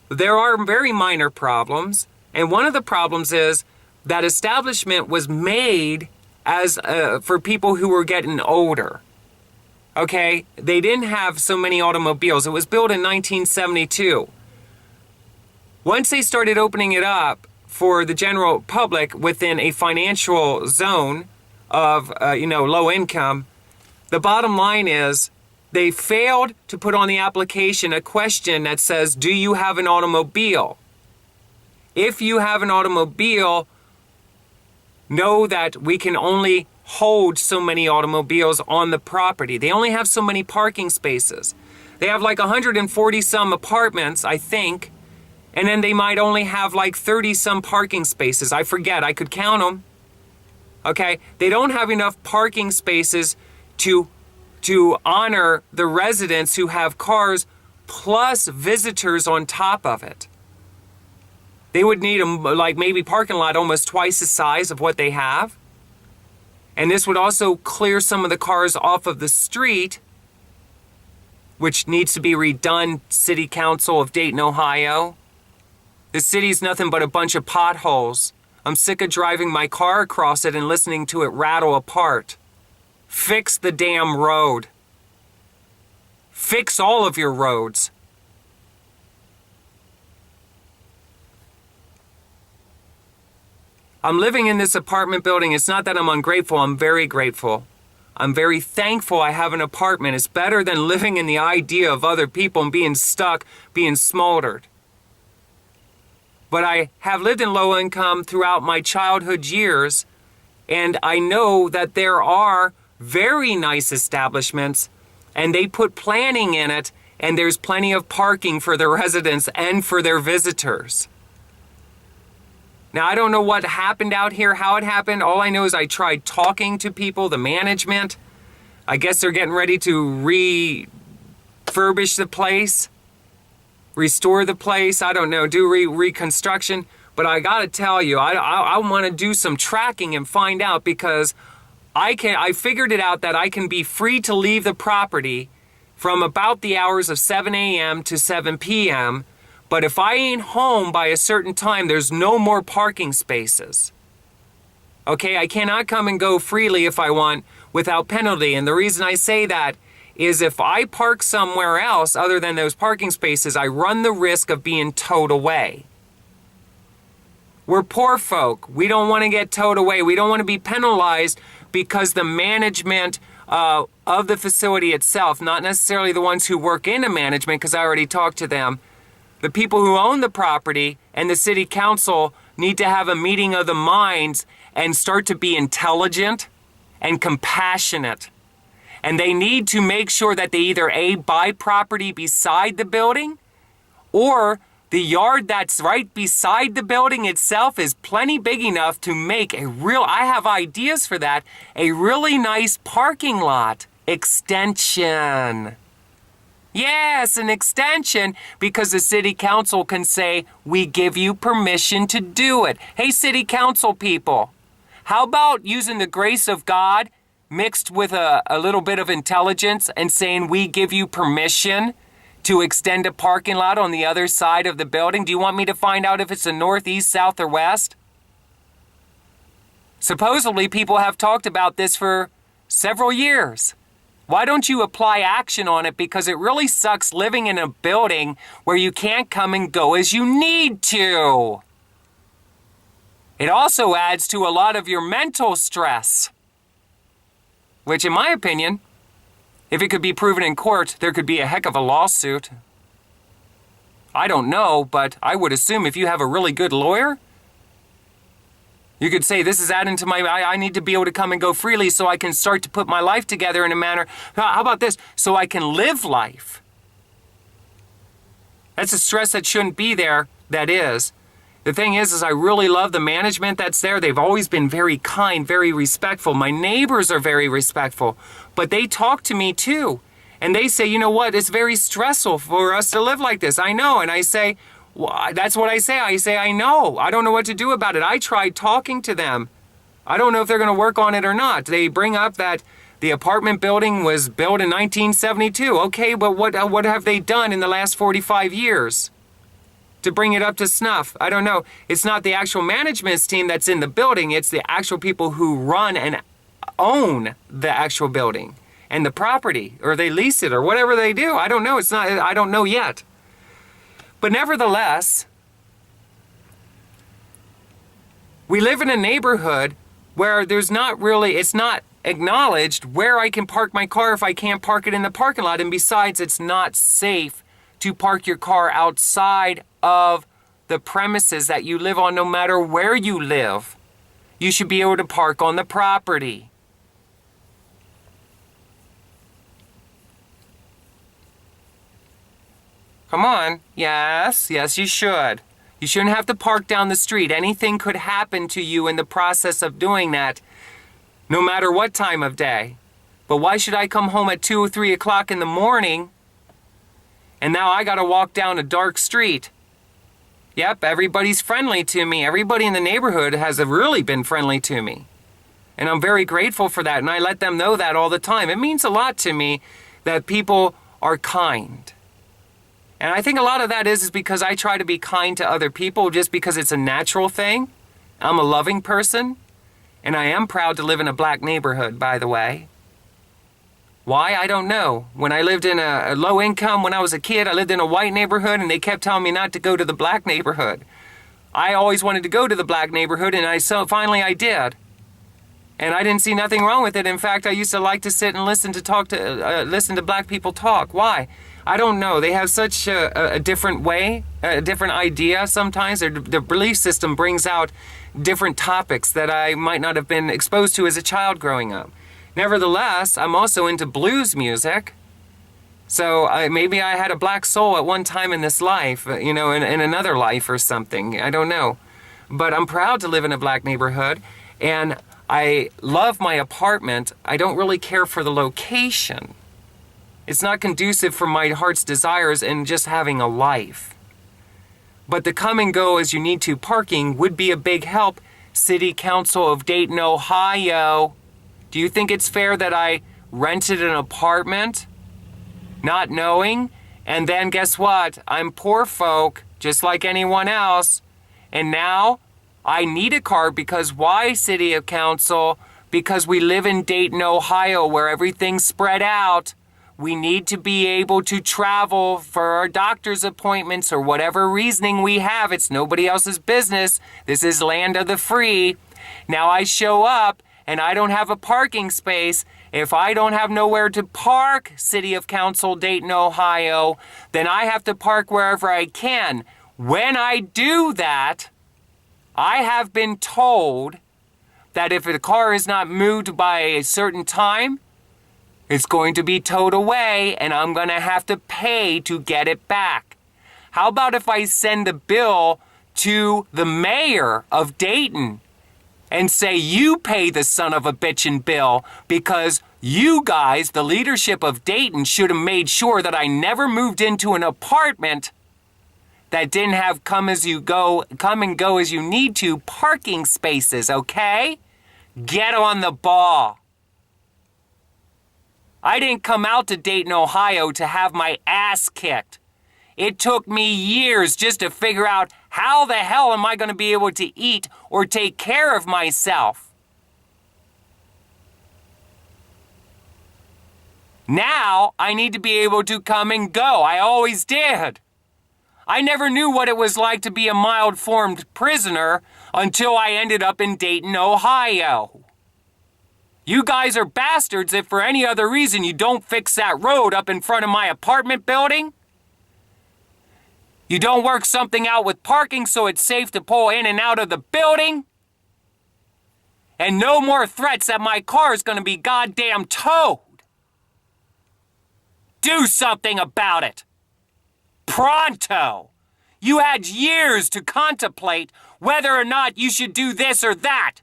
[SPEAKER 1] There are very minor problems, and one of the problems is that establishment was made as for people who were getting older. Okay, they didn't have so many automobiles. It was built in 1972. Once they started opening it up for the general public within a financial zone of, low income, the bottom line is they failed to put on the application a question that says, do you have an automobile? If you have an automobile, know that we can only hold so many automobiles on the property. They only have so many parking spaces. They have like 140 some apartments, I think, and then they might only have like 30 some parking spaces. I forget, I could count them. Okay, they don't have enough parking spaces to honor the residents who have cars plus visitors on top of it. They would need like maybe parking lot almost twice the size of what they have. And this would also clear some of the cars off of the street, which needs to be redone, City Council of Dayton, Ohio. The city's nothing but a bunch of potholes. I'm sick of driving my car across it and listening to it rattle apart. Fix the damn road. fix all of your roads. I'm living in this apartment building. It's not that I'm ungrateful. I'm very grateful. I'm very thankful I have an apartment. It's better than living in the idea of other people and being stuck, being smoldered. But I have lived in low income throughout my childhood years, and I know that there are very nice establishments, and they put planning in it, and there's plenty of parking for the residents and for their visitors. Now, I don't know what happened out here, how it happened. All I know is I tried talking to people, the management. I guess they're getting ready to refurbish the place, restore the place. I don't know, do reconstruction. But I got to tell you, I want to do some tracking and find out, because I figured it out that I can be free to leave the property from about the hours of 7 a.m. to 7 p.m., but if I ain't home by a certain time, there's no more parking spaces. Okay, I cannot come and go freely if I want without penalty. And the reason I say that is if I park somewhere else other than those parking spaces, I run the risk of being towed away. We're poor folk. We don't want to get towed away. We don't want to be penalized because the management of the facility itself, not necessarily the ones who work in the management, because I already talked to them. The people who own the property and the city council need to have a meeting of the minds and start to be intelligent and compassionate. And they need to make sure that they either A, buy property beside the building, or the yard that's right beside the building itself is plenty big enough to make I have ideas for that, a really nice parking lot extension. Yes, an extension, because the city council can say, we give you permission to do it. Hey, city council people, how about using the grace of God mixed with a little bit of intelligence and saying, we give you permission to extend a parking lot on the other side of the building? Do you want me to find out if it's the north, east, south, or west? Supposedly, people have talked about this for several years. Why don't you apply action on it? Because it really sucks living in a building where you can't come and go as you need to. It also adds to a lot of your mental stress, which in my opinion, if it could be proven in court, there could be a heck of a lawsuit. I don't know, but I would assume if you have a really good lawyer, you could say, this is adding to I need to be able to come and go freely so I can start to put my life together in a manner. How about this? So I can live life. That's a stress that shouldn't be there, that is. The thing is I really love the management that's there. They've always been very kind, very respectful. My neighbors are very respectful, but they talk to me too. And they say, you know what, it's very stressful for us to live like this. I know. And I say, well, that's what I say. I know. I don't know what to do about it. I tried talking to them. I don't know if they're going to work on it or not. They bring up that the apartment building was built in 1972. Okay, but what have they done in the last 45 years to bring it up to snuff? I don't know. It's not the actual management team that's in the building. It's the actual people who run and own the actual building and the property, or they lease it or whatever they do. I don't know. I don't know yet. But nevertheless, we live in a neighborhood where it's not acknowledged where I can park my car if I can't park it in the parking lot. And besides, it's not safe to park your car outside of the premises that you live on, no matter where you live. You should be able to park on the property. Come on. Yes, you should. You shouldn't have to park down the street. Anything could happen to you in the process of doing that, no matter what time of day. But why should I come home at 2 or 3 o'clock in the morning and now I got to walk down a dark street? Yep, everybody's friendly to me. Everybody in the neighborhood has really been friendly to me. And I'm very grateful for that, and I let them know that all the time. It means a lot to me that people are kind. And I think a lot of that is because I try to be kind to other people just because it's a natural thing. I'm a loving person, and I am proud to live in a black neighborhood, by the way. Why? I don't know. When I lived in a low income, when I was a kid, I lived in a white neighborhood and they kept telling me not to go to the black neighborhood. I always wanted to go to the black neighborhood and finally I did. And I didn't see nothing wrong with it. In fact, I used to like to sit and listen to black people talk. Why? I don't know. They have such a different way, a different idea sometimes. Their belief system brings out different topics that I might not have been exposed to as a child growing up. Nevertheless, I'm also into blues music. So maybe I had a black soul at one time in this life, in another life or something. I don't know. But I'm proud to live in a black neighborhood, and I love my apartment. I don't really care for the location. It's not conducive for my heart's desires and just having a life. But the come and go as you need to parking would be a big help. City Council of Dayton, Ohio. Do you think it's fair that I rented an apartment, not knowing? And then guess what? I'm poor folk, just like anyone else. And now I need a car because why, City of Council? Because we live in Dayton, Ohio, where everything's spread out. We need to be able to travel for our doctor's appointments or whatever reasoning we have. It's nobody else's business. This is land of the free. Now I show up and I don't have a parking space. If I don't have nowhere to park, City of Council, Dayton, Ohio, then I have to park wherever I can. When I do that, I have been told that if the car is not moved by a certain time, it's going to be towed away and I'm going to have to pay to get it back. How about if I send a bill to the mayor of Dayton and say, you pay the son of a bitchin' bill because you guys, the leadership of Dayton, should have made sure that I never moved into an apartment that didn't have come and go as you need to parking spaces, okay? Get on the ball. I didn't come out to Dayton, Ohio to have my ass kicked. It took me years just to figure out how the hell am I going to be able to eat or take care of myself. Now I need to be able to come and go. I always did. I never knew what it was like to be a mild-formed prisoner until I ended up in Dayton, Ohio. You guys are bastards if for any other reason you don't fix that road up in front of my apartment building. You don't work something out with parking so it's safe to pull in and out of the building. And no more threats that my car is going to be goddamn towed. Do something about it. Pronto. You had years to contemplate whether or not you should do this or that.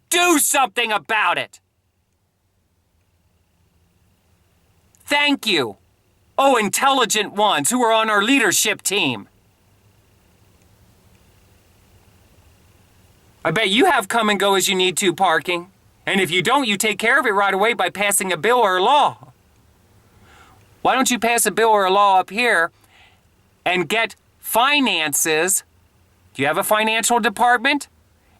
[SPEAKER 1] Do something about it. Thank you. Oh, intelligent ones who are on our leadership team. I bet you have come and go as you need to parking. And if you don't, you take care of it right away by passing a bill or a law. Why don't you pass a bill or a law up here and get finances? Do you have a financial department?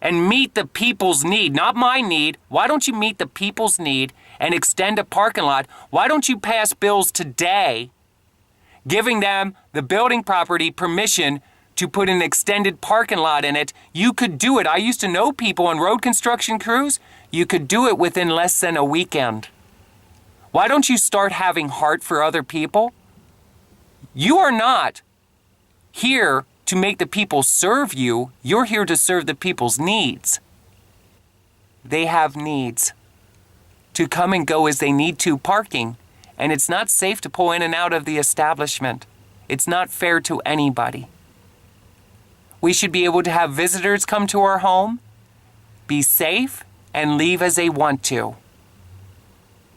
[SPEAKER 1] And meet the people's need, not my need. Why don't you meet the people's need and extend a parking lot? Why don't you pass bills today giving them, the building property, permission to put an extended parking lot in it? You could do it. I used to know people on road construction crews. You could do it within less than a weekend. Why don't you start having heart for other people? You are not here to make the people serve you. You're here to serve the people's needs. They have needs to come and go as they need to parking, and it's not safe to pull in and out of the establishment. It's not fair to anybody. We should be able to have visitors come to our home, be safe, and leave as they want to.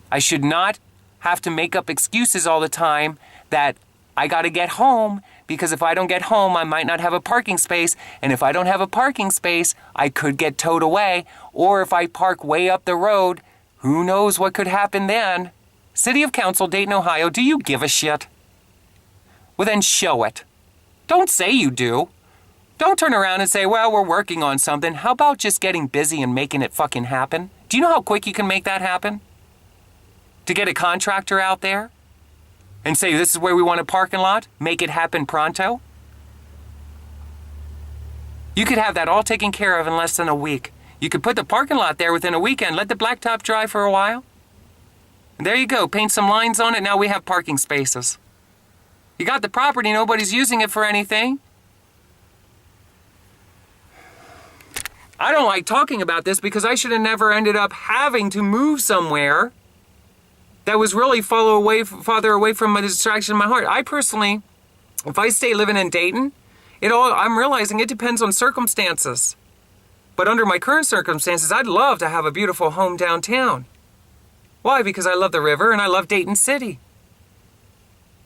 [SPEAKER 1] I should not have to make up excuses all the time that I got to get home because if I don't get home, I might not have a parking space. And if I don't have a parking space, I could get towed away. Or if I park way up the road, who knows what could happen then? City of Council, Dayton, Ohio, do you give a shit? Well, then show it. Don't say you do. Don't turn around and say, well, we're working on something. How about just getting busy and making it fucking happen? Do you know how quick you can make that happen? to get a contractor out there and say, this is where we want a parking lot, make it happen pronto? You could have that all taken care of in less than a week. You could put the parking lot there within a weekend, let the blacktop dry for a while. And there you go, paint some lines on it, now we have parking spaces. You got the property, nobody's using it for anything. I don't like talking about this because I should have never ended up having to move somewhere that was really farther away from my distraction in my heart. I personally, if I stay living in Dayton, I'm realizing it depends on circumstances. But under my current circumstances, I'd love to have a beautiful home downtown. Why? Because I love the river and I love Dayton City.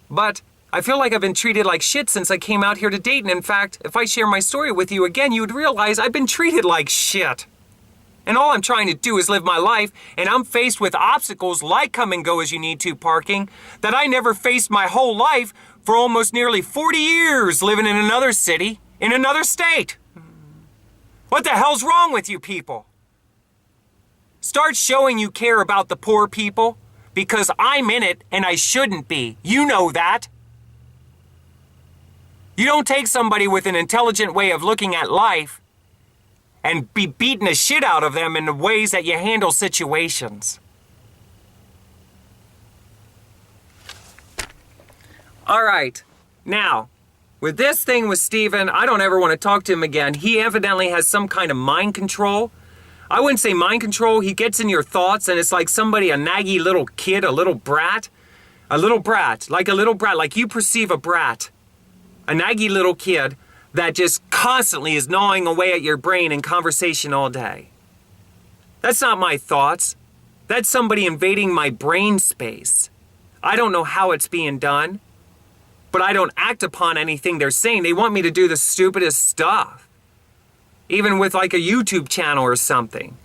[SPEAKER 1] But I feel like I've been treated like shit since I came out here to Dayton. In fact, if I share my story with you again, you would realize I've been treated like shit. And all I'm trying to do is live my life, and I'm faced with obstacles like come and go as you need to parking that I never faced my whole life for almost nearly 40 years living in another city, in another state. What the hell's wrong with you people? Start showing you care about the poor people, because I'm in it and I shouldn't be. You know that. You don't take somebody with an intelligent way of looking at life and be beating the shit out of them in the ways that you handle situations. All right. Now, with this thing with Steven, I don't ever want to talk to him again. He evidently has some kind of mind control. I wouldn't say mind control. He gets in your thoughts and it's like somebody, a naggy little kid, a little brat, like you perceive a brat, a naggy little kid that just constantly is gnawing away at your brain in conversation all day. That's not my thoughts. That's somebody invading my brain space. I don't know how it's being done, but I don't act upon anything they're saying. They want me to do the stupidest stuff. Even with like a YouTube channel or something.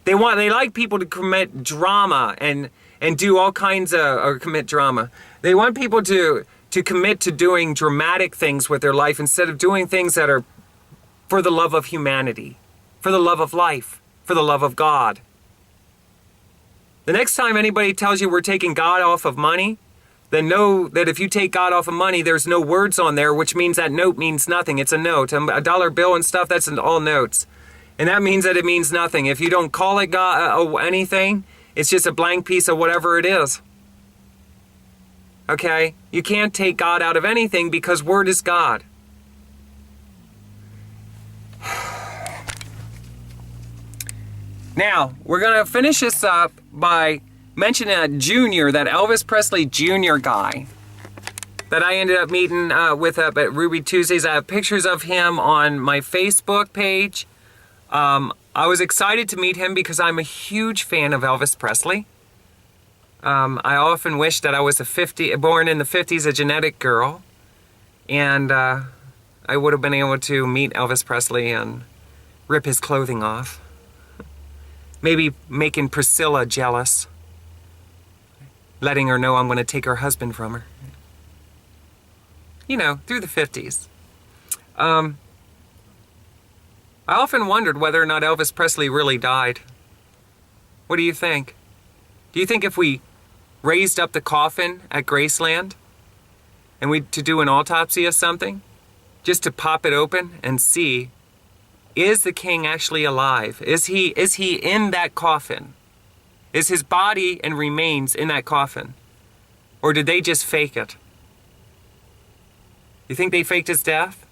[SPEAKER 1] They like people to commit drama and do all kinds of, or commit drama. They want people to commit to doing dramatic things with their life instead of doing things that are for the love of humanity, for the love of life, for the love of God. The next time anybody tells you we're taking God off of money, then know that if you take God off of money, there's no words on there, which means that note means nothing. It's a note. A dollar bill and stuff, that's all notes. And that means that it means nothing. If you don't call it God, anything, it's just a blank piece of whatever it is. Okay? You can't take God out of anything because word is God. Now, we're going to finish this up by mentioning that Elvis Presley Jr. guy that I ended up meeting with up at Ruby Tuesdays. I have pictures of him on my Facebook page. I was excited to meet him because I'm a huge fan of Elvis Presley. I often wish that I was born in the 50s, a genetic girl, and I would have been able to meet Elvis Presley and rip his clothing off. Maybe making Priscilla jealous. Letting her know I'm going to take her husband from her. You know, through the 50s. I often wondered whether or not Elvis Presley really died. What do you think? Do you think if we raised up the coffin at Graceland and to do an autopsy of something, just to pop it open and see, is the king actually alive? Is he in that coffin? Is his body and remains in that coffin? Or did they just fake it? You think they faked his death?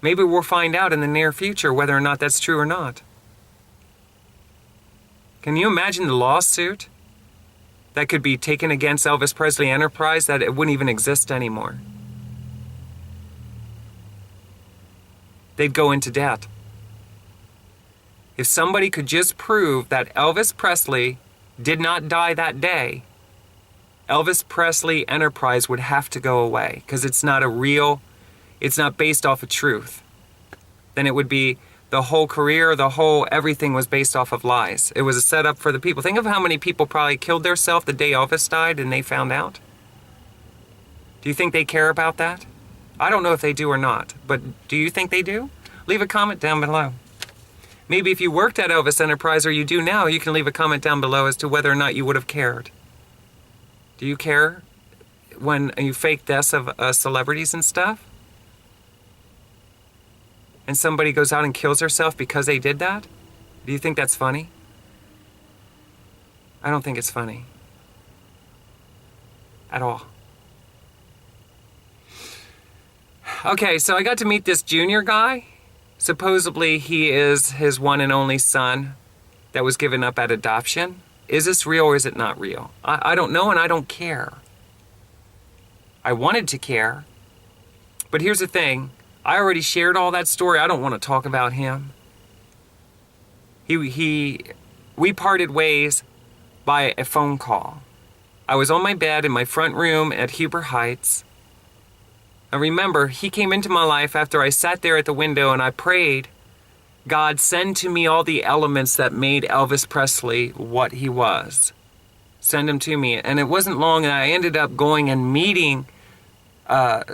[SPEAKER 1] Maybe we'll find out in the near future whether or not that's true or not. Can you imagine the lawsuit that could be taken against Elvis Presley Enterprise that it wouldn't even exist anymore? They'd go into debt. If somebody could just prove that Elvis Presley did not die that day, Elvis Presley Enterprise would have to go away because it's not based off of truth. Then it would be the whole career, everything was based off of lies. It was a setup for the people. Think of how many people probably killed themselves the day Elvis died and they found out. Do you think they care about that? I don't know if they do or not, but do you think they do? Leave a comment down below. Maybe if you worked at Elvis Enterprise, or you do now, you can leave a comment down below as to whether or not you would have cared. Do you care when you fake deaths of celebrities and stuff? And somebody goes out and kills herself because they did that? Do you think that's funny? I don't think it's funny. At all. Okay, so I got to meet this junior guy. Supposedly he is his one and only son that was given up at adoption. Is this real or is it not real? I don't know, and I don't care. I wanted to care. But here's the thing. I already shared all that story. I don't want to talk about him. We parted ways by a phone call. I was on my bed in my front room at Huber Heights. I remember he came into my life after I sat there at the window and I prayed, God, send to me all the elements that made Elvis Presley what he was. Send him to me. And it wasn't long, and I ended up going and meeting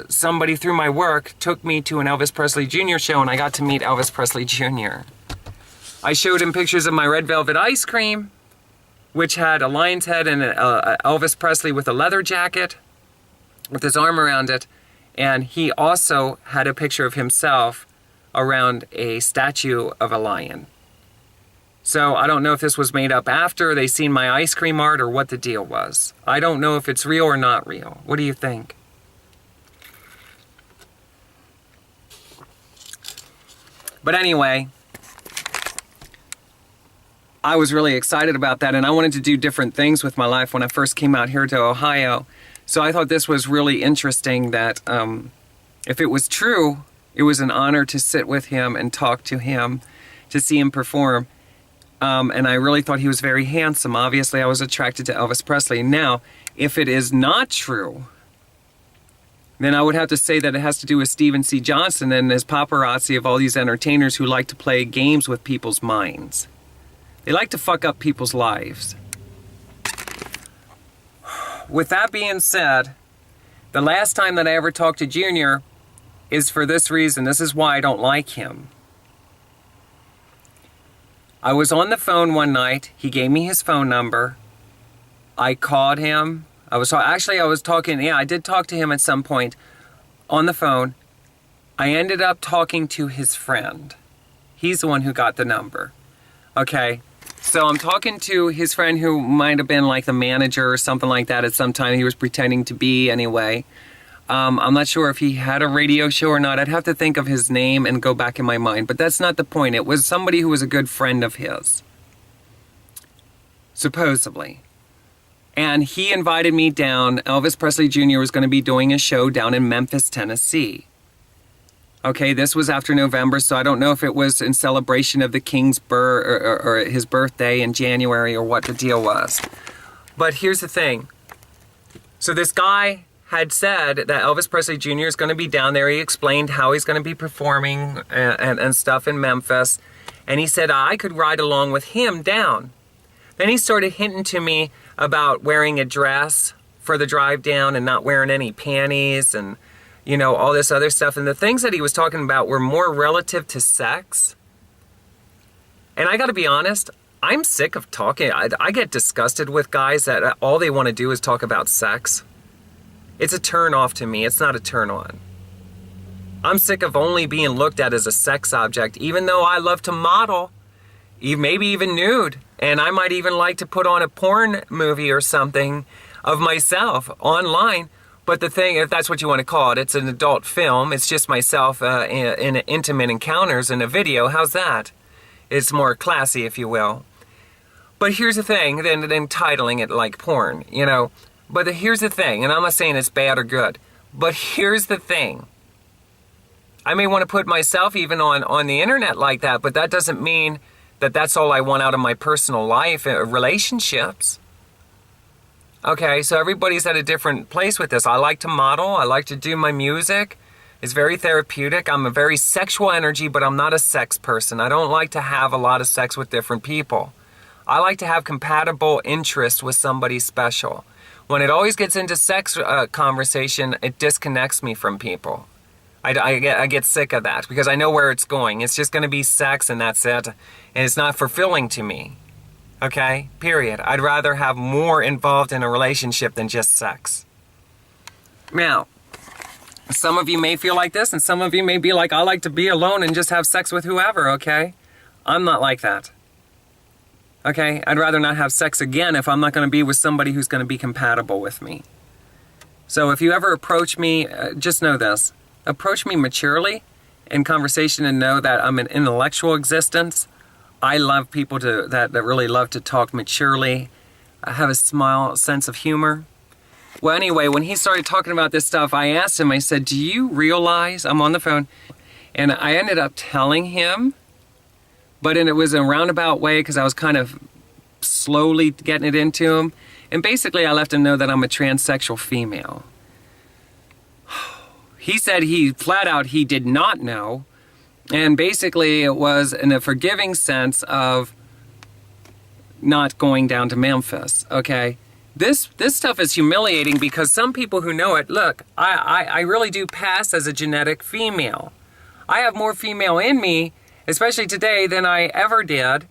[SPEAKER 1] somebody through my work, took me to an Elvis Presley Jr. show, and I got to meet Elvis Presley Jr. I showed him pictures of my red velvet ice cream, which had a lion's head and Elvis Presley with a leather jacket with his arm around it. And he also had a picture of himself around a statue of a lion. So I don't know if this was made up after they seen my ice cream art or what the deal was. I don't know if it's real or not real. What do you think? But anyway, I was really excited about that, and I wanted to do different things with my life when I first came out here to Ohio. So I thought this was really interesting that if it was true, it was an honor to sit with him and talk to him, to see him perform. And I really thought he was very handsome. Obviously, I was attracted to Elvis Presley. Now, if it is not true, then I would have to say that it has to do with Stephen C. Johnson and his paparazzi of all these entertainers who like to play games with people's minds. They like to fuck up people's lives. With that being said, the last time that I ever talked to Junior is for this reason. This is why I don't like him. I was on the phone one night. He gave me his phone number. I called him. I did talk to him at some point on the phone. I ended up talking to his friend. He's the one who got the number. Okay. So I'm talking to his friend who might have been like the manager or something like that at some time. He was pretending to be anyway. I'm not sure if he had a radio show or not. I'd have to think of his name and go back in my mind. But that's not the point. It was somebody who was a good friend of his. Supposedly. And he invited me down. Elvis Presley Jr. was going to be doing a show down in Memphis, Tennessee. Okay, this was after November, so I don't know if it was in celebration of the King's birth or his birthday in January or what the deal was. But here's the thing. So this guy had said that Elvis Presley Jr. is going to be down there. He explained how he's going to be performing and stuff in Memphis. And he said I could ride along with him down. Then he started hinting to me about wearing a dress for the drive down and not wearing any panties and, you know, all this other stuff. And the things that he was talking about were more relative to sex. And I got to be honest, I'm sick of talking. I get disgusted with guys that all they want to do is talk about sex. It's a turn off to me. It's not a turn on. I'm sick of only being looked at as a sex object, even though I love to model, maybe even nude. And I might even like to put on a porn movie or something of myself online. But the thing, if that's what you want to call it, it's an adult film. It's just myself in intimate encounters in a video. How's that? It's more classy, if you will. But here's the thing, than titling it like porn, you know. But here's the thing, and I'm not saying it's bad or good. But here's the thing. I may want to put myself even on the internet like that, but that doesn't mean that that's all I want out of my personal life, relationships. Okay, so everybody's at a different place with this. I like to model. I like to do my music. It's very therapeutic. I'm a very sexual energy, but I'm not a sex person. I don't like to have a lot of sex with different people. I like to have compatible interests with somebody special. When it always gets into sex conversation, it disconnects me from people. I get sick of that because I know where it's going. It's just going to be sex and that's it. And it's not fulfilling to me. Okay? Period. I'd rather have more involved in a relationship than just sex. Now, some of you may feel like this and some of you may be like, I like to be alone and just have sex with whoever, okay? I'm not like that. Okay? I'd rather not have sex again if I'm not going to be with somebody who's going to be compatible with me. So if you ever approach me, just know this. Approach me maturely in conversation and know that I'm an intellectual existence. I love people that really love to talk maturely. I have a sense of humor. Well, anyway, when he started talking about this stuff, I asked him, I said, do you realize, I'm on the phone, and I ended up telling him, but it was in a roundabout way because I was kind of slowly getting it into him. And basically, I left him know that I'm a transsexual female. He said flat out he did not know. And basically, it was in a forgiving sense of not going down to Memphis, okay? This stuff is humiliating because some people who know it, look, I really do pass as a genetic female. I have more female in me, especially today, than I ever did.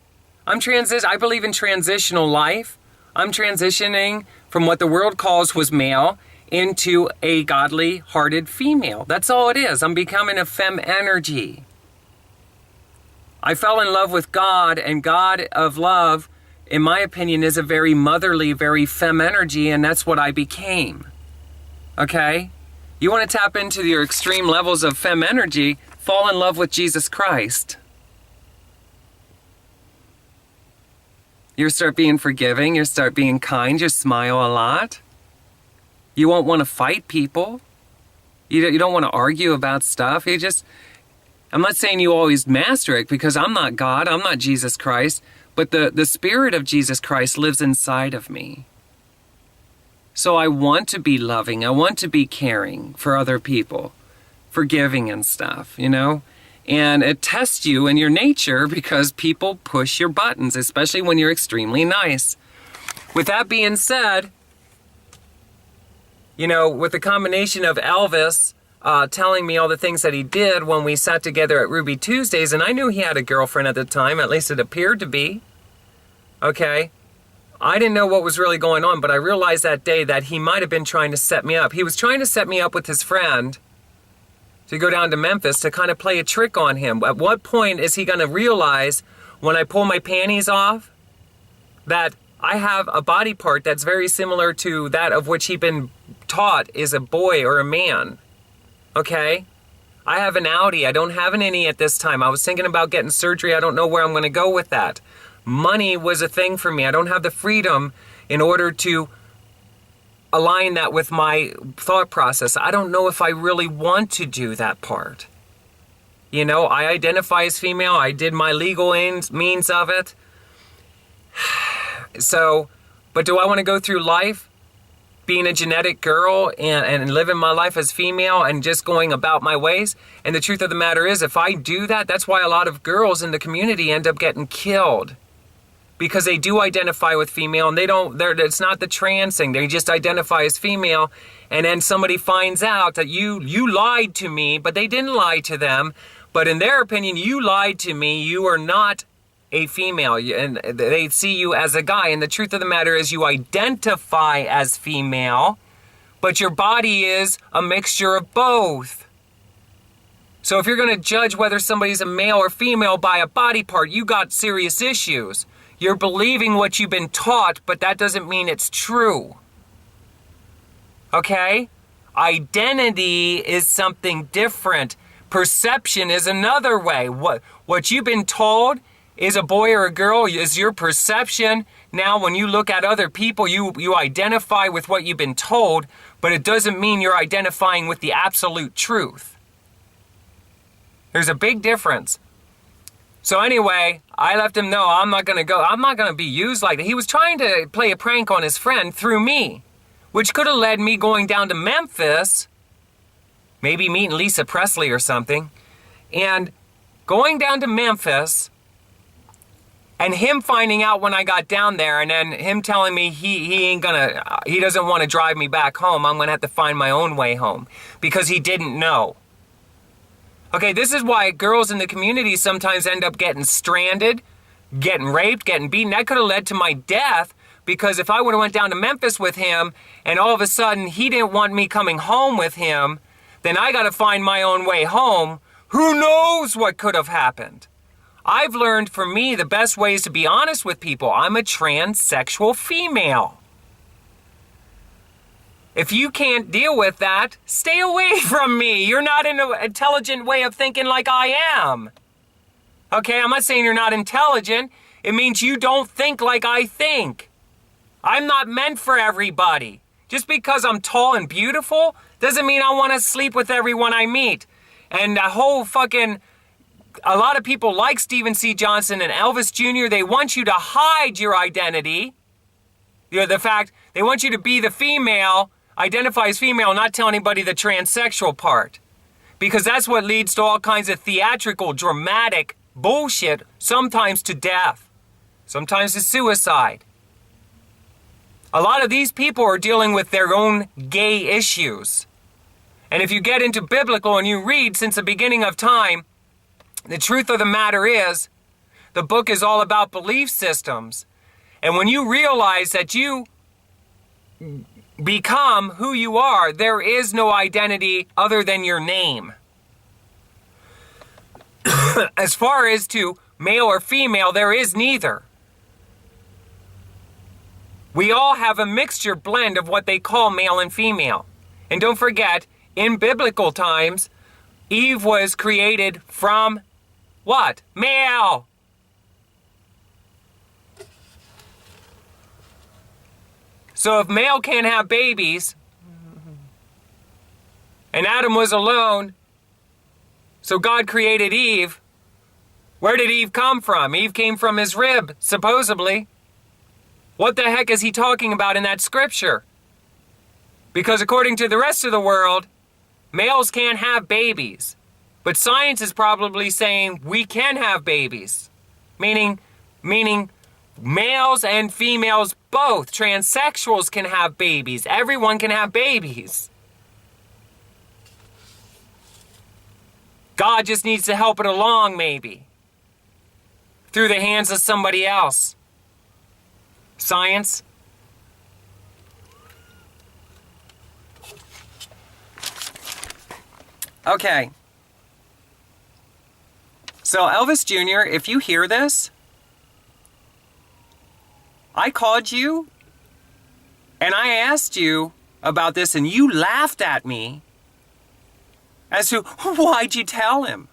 [SPEAKER 1] I believe in transitional life. I'm transitioning from what the world calls was male into a godly-hearted female. That's all it is. I'm becoming a femme energy. I fell in love with God, and God of love, in my opinion, is a very motherly, very femme energy, and that's what I became. Okay? You want to tap into your extreme levels of femme energy, fall in love with Jesus Christ. You start being forgiving, you start being kind, you smile a lot. You won't want to fight people. You don't want to argue about stuff. I'm not saying you always master it because I'm not God, I'm not Jesus Christ, but the Spirit of Jesus Christ lives inside of me. So I want to be loving, I want to be caring for other people, forgiving and stuff, you know? And it tests you in your nature because people push your buttons, especially when you're extremely nice. With that being said, you know, with the combination of Elvis telling me all the things that he did when we sat together at Ruby Tuesdays, and I knew he had a girlfriend at the time, at least it appeared to be, okay? I didn't know what was really going on, but I realized that day that he might have been trying to set me up. He was trying to set me up with his friend to go down to Memphis to kind of play a trick on him. At what point is he going to realize when I pull my panties off that I have a body part that's very similar to that of which he'd been taught is a boy or a man? Okay? I have an Audi. I don't have an innie at this time. I was thinking about getting surgery. I don't know where I'm going to go with that. Money was a thing for me. I don't have the freedom in order to align that with my thought process. I don't know if I really want to do that part. You know, I identify as female. I did my legal means of it. So, but do I want to go through life being a genetic girl and living my life as female and just going about my ways? And the truth of the matter is, if I do that, that's why a lot of girls in the community end up getting killed. Because they do identify with female and it's not the trans thing. They just identify as female. And then somebody finds out that you lied to me, but they didn't lie to them. But in their opinion, you lied to me. You are not a female. And they see you as a guy. And the truth of the matter is you identify as female, but your body is a mixture of both. So if you're going to judge whether somebody's a male or female by a body part, you got serious issues. You're believing what you've been taught, but that doesn't mean it's true. Okay? Identity is something different. Perception is another way. What you've been told is a boy or a girl is your perception. Now, when you look at other people, you identify with what you've been told, but it doesn't mean you're identifying with the absolute truth. There's a big difference. So anyway, I let him know I'm not going to go. I'm not going to be used like that. He was trying to play a prank on his friend through me, which could have led me going down to Memphis, maybe meeting Lisa Presley or something, and going down to Memphis and him finding out when I got down there and then him telling me he doesn't want to drive me back home. I'm going to have to find my own way home because he didn't know. Okay, this is why girls in the community sometimes end up getting stranded, getting raped, getting beaten. That could have led to my death, because if I would have went down to Memphis with him and all of a sudden he didn't want me coming home with him, then I got to find my own way home. Who knows what could have happened? I've learned, for me, the best way is to be honest with people. I'm a transsexual female. If you can't deal with that, stay away from me. You're not in an intelligent way of thinking like I am. Okay, I'm not saying you're not intelligent. It means you don't think like I think. I'm not meant for everybody. Just because I'm tall and beautiful doesn't mean I want to sleep with everyone I meet. And a lot of people like Stephen C. Johnson and Elvis Jr., they want you to hide your identity. The fact, they want you to be the female, identify as female, not tell anybody the transsexual part. Because that's what leads to all kinds of theatrical, dramatic bullshit, sometimes to death, sometimes to suicide. A lot of these people are dealing with their own gay issues. And if you get into biblical and you read since the beginning of time, the truth of the matter is, the book is all about belief systems. And when you realize that you become who you are, there is no identity other than your name. As far as to male or female, there is neither. We all have a mixture blend of what they call male and female. And don't forget, in biblical times, Eve was created from what? Male. So if male can't have babies, and Adam was alone, so God created Eve, where did Eve come from? Eve came from his rib, supposedly. What the heck is he talking about in that scripture? Because according to the rest of the world, males can't have babies. But science is probably saying we can have babies. Meaning males and females both. Transsexuals can have babies. Everyone can have babies. God just needs to help it along, maybe. Through the hands of somebody else. Science. Okay. So Elvis Jr., if you hear this, I called you and I asked you about this and you laughed at me as to, why'd you tell him?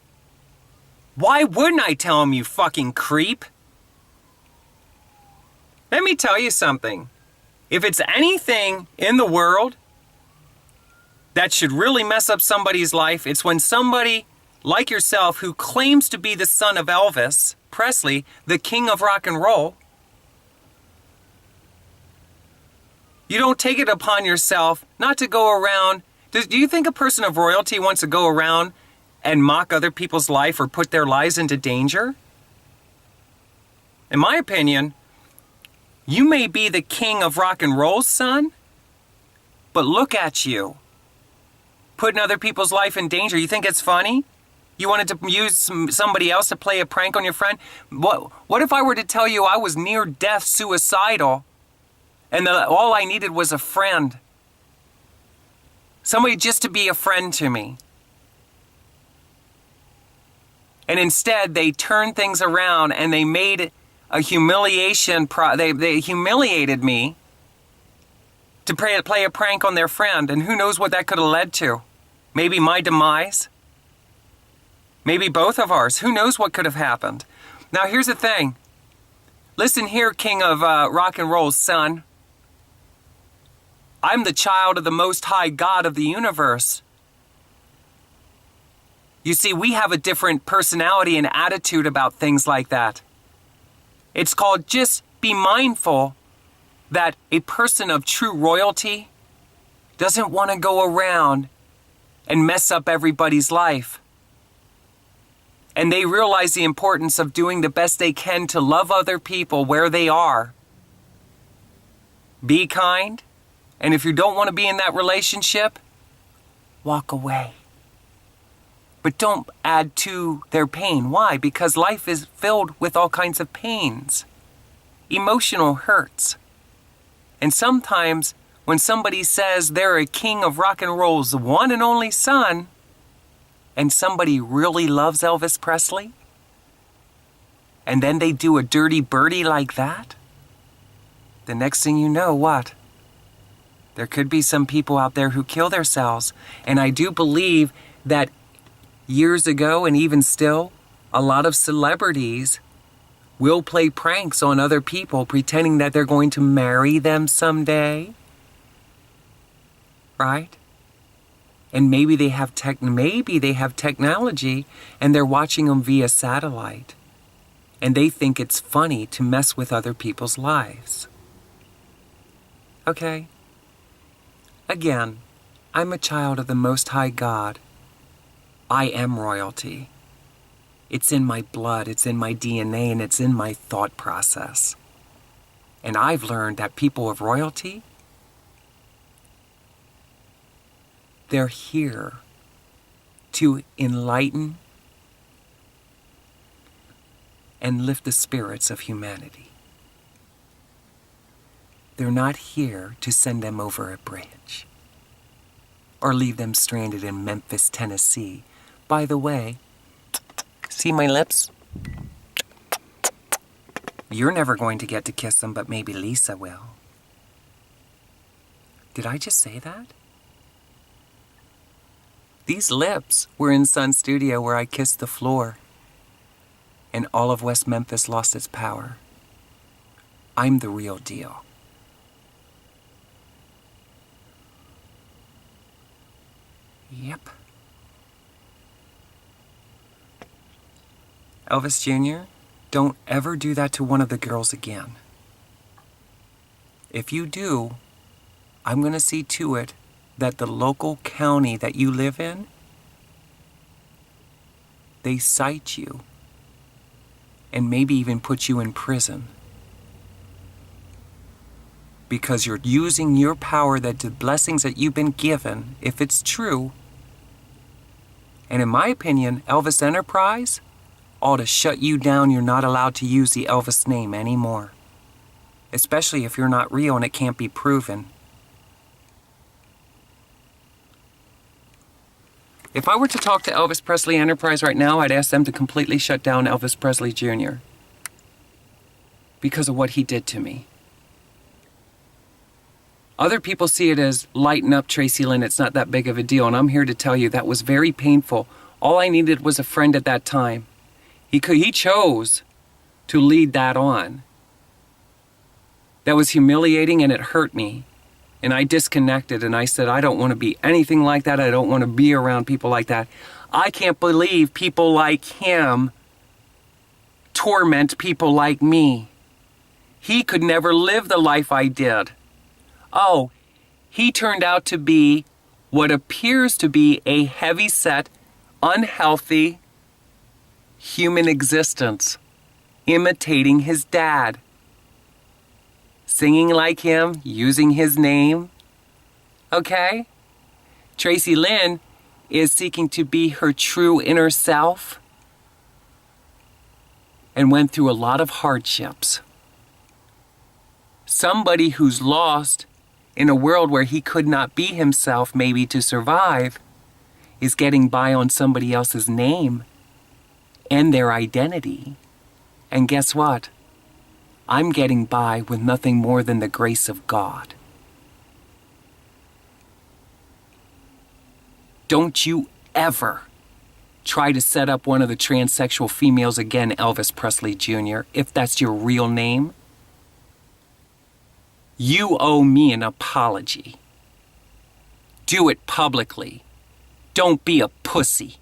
[SPEAKER 1] Why wouldn't I tell him, you fucking creep? Let me tell you something. If it's anything in the world that should really mess up somebody's life, it's when somebody like yourself, who claims to be the son of Elvis Presley, the king of rock and roll, you don't take it upon yourself not to go around. Do you think a person of royalty wants to go around and mock other people's life or put their lives into danger? In my opinion, you may be the king of rock and roll, son, but look at you, putting other people's life in danger. You think it's funny? You wanted to use somebody else to play a prank on your friend? What if I were to tell you I was near death suicidal and that all I needed was a friend? Somebody just to be a friend to me. And instead they turned things around and they made a humiliation, they humiliated me to play a prank on their friend. And who knows what that could have led to? Maybe my demise? Maybe both of ours. Who knows what could have happened? Now, here's the thing. Listen here, king of rock and roll, son. I'm the child of the Most High God of the universe. You see, we have a different personality and attitude about things like that. It's called just be mindful that a person of true royalty doesn't want to go around and mess up everybody's life. And they realize the importance of doing the best they can to love other people where they are. Be kind. And if you don't want to be in that relationship, walk away. but don't add to their pain. Why? Because life is filled with all kinds of pains, emotional hurts. And sometimes when somebody says they're a king of rock and roll's one and only son, and somebody really loves Elvis Presley, and then they do a dirty birdie like that, the next thing you know, what? There could be some people out there who kill themselves. And I do believe that years ago, and even still, a lot of celebrities will play pranks on other people pretending that they're going to marry them someday. Right? And maybe they have technology and they're watching them via satellite. And they think it's funny to mess with other people's lives. Okay? Again, I'm a child of the Most High God. I am royalty. It's in my blood, it's in my DNA, and it's in my thought process. And I've learned that people of royalty, they're here to enlighten and lift the spirits of humanity. They're not here to send them over a bridge or leave them stranded in Memphis, Tennessee. By the way, see my lips? You're never going to get to kiss them, but maybe Lisa will. Did I just say that? These lips were in Sun's studio where I kissed the floor, and all of West Memphis lost its power. I'm the real deal. Yep. Elvis Jr., don't ever do that to one of the girls again. If you do, I'm going to see to it that the local county that you live in, they cite you and maybe even put you in prison because you're using your power, that the blessings that you've been given, if it's true. And in my opinion, Elvis Enterprise ought to shut you down. You're not allowed to use the Elvis name anymore, especially if you're not real and it can't be proven. If I were to talk to Elvis Presley Enterprise right now, I'd ask them to completely shut down Elvis Presley Jr. because of what he did to me. Other people see it as lighten up, Tracilyn, it's not that big of a deal. And I'm here to tell you that was very painful. All I needed was a friend at that time. He chose to lead that on. That was humiliating and it hurt me. And I disconnected and I said, I don't want to be anything like that. I don't want to be around people like that. I can't believe people like him torment people like me. He could never live the life I did. Oh, he turned out to be what appears to be a heavy-set, unhealthy human existence, imitating his dad, singing like him, using his name. Okay? Tracilyn is seeking to be her true inner self and went through a lot of hardships. Somebody who's lost in a world where he could not be himself, maybe to survive, is getting by on somebody else's name and their identity. And guess what? I'm getting by with nothing more than the grace of God. Don't you ever try to set up one of the transsexual females again, Elvis Presley Jr., if that's your real name. You owe me an apology. Do it publicly. Don't be a pussy.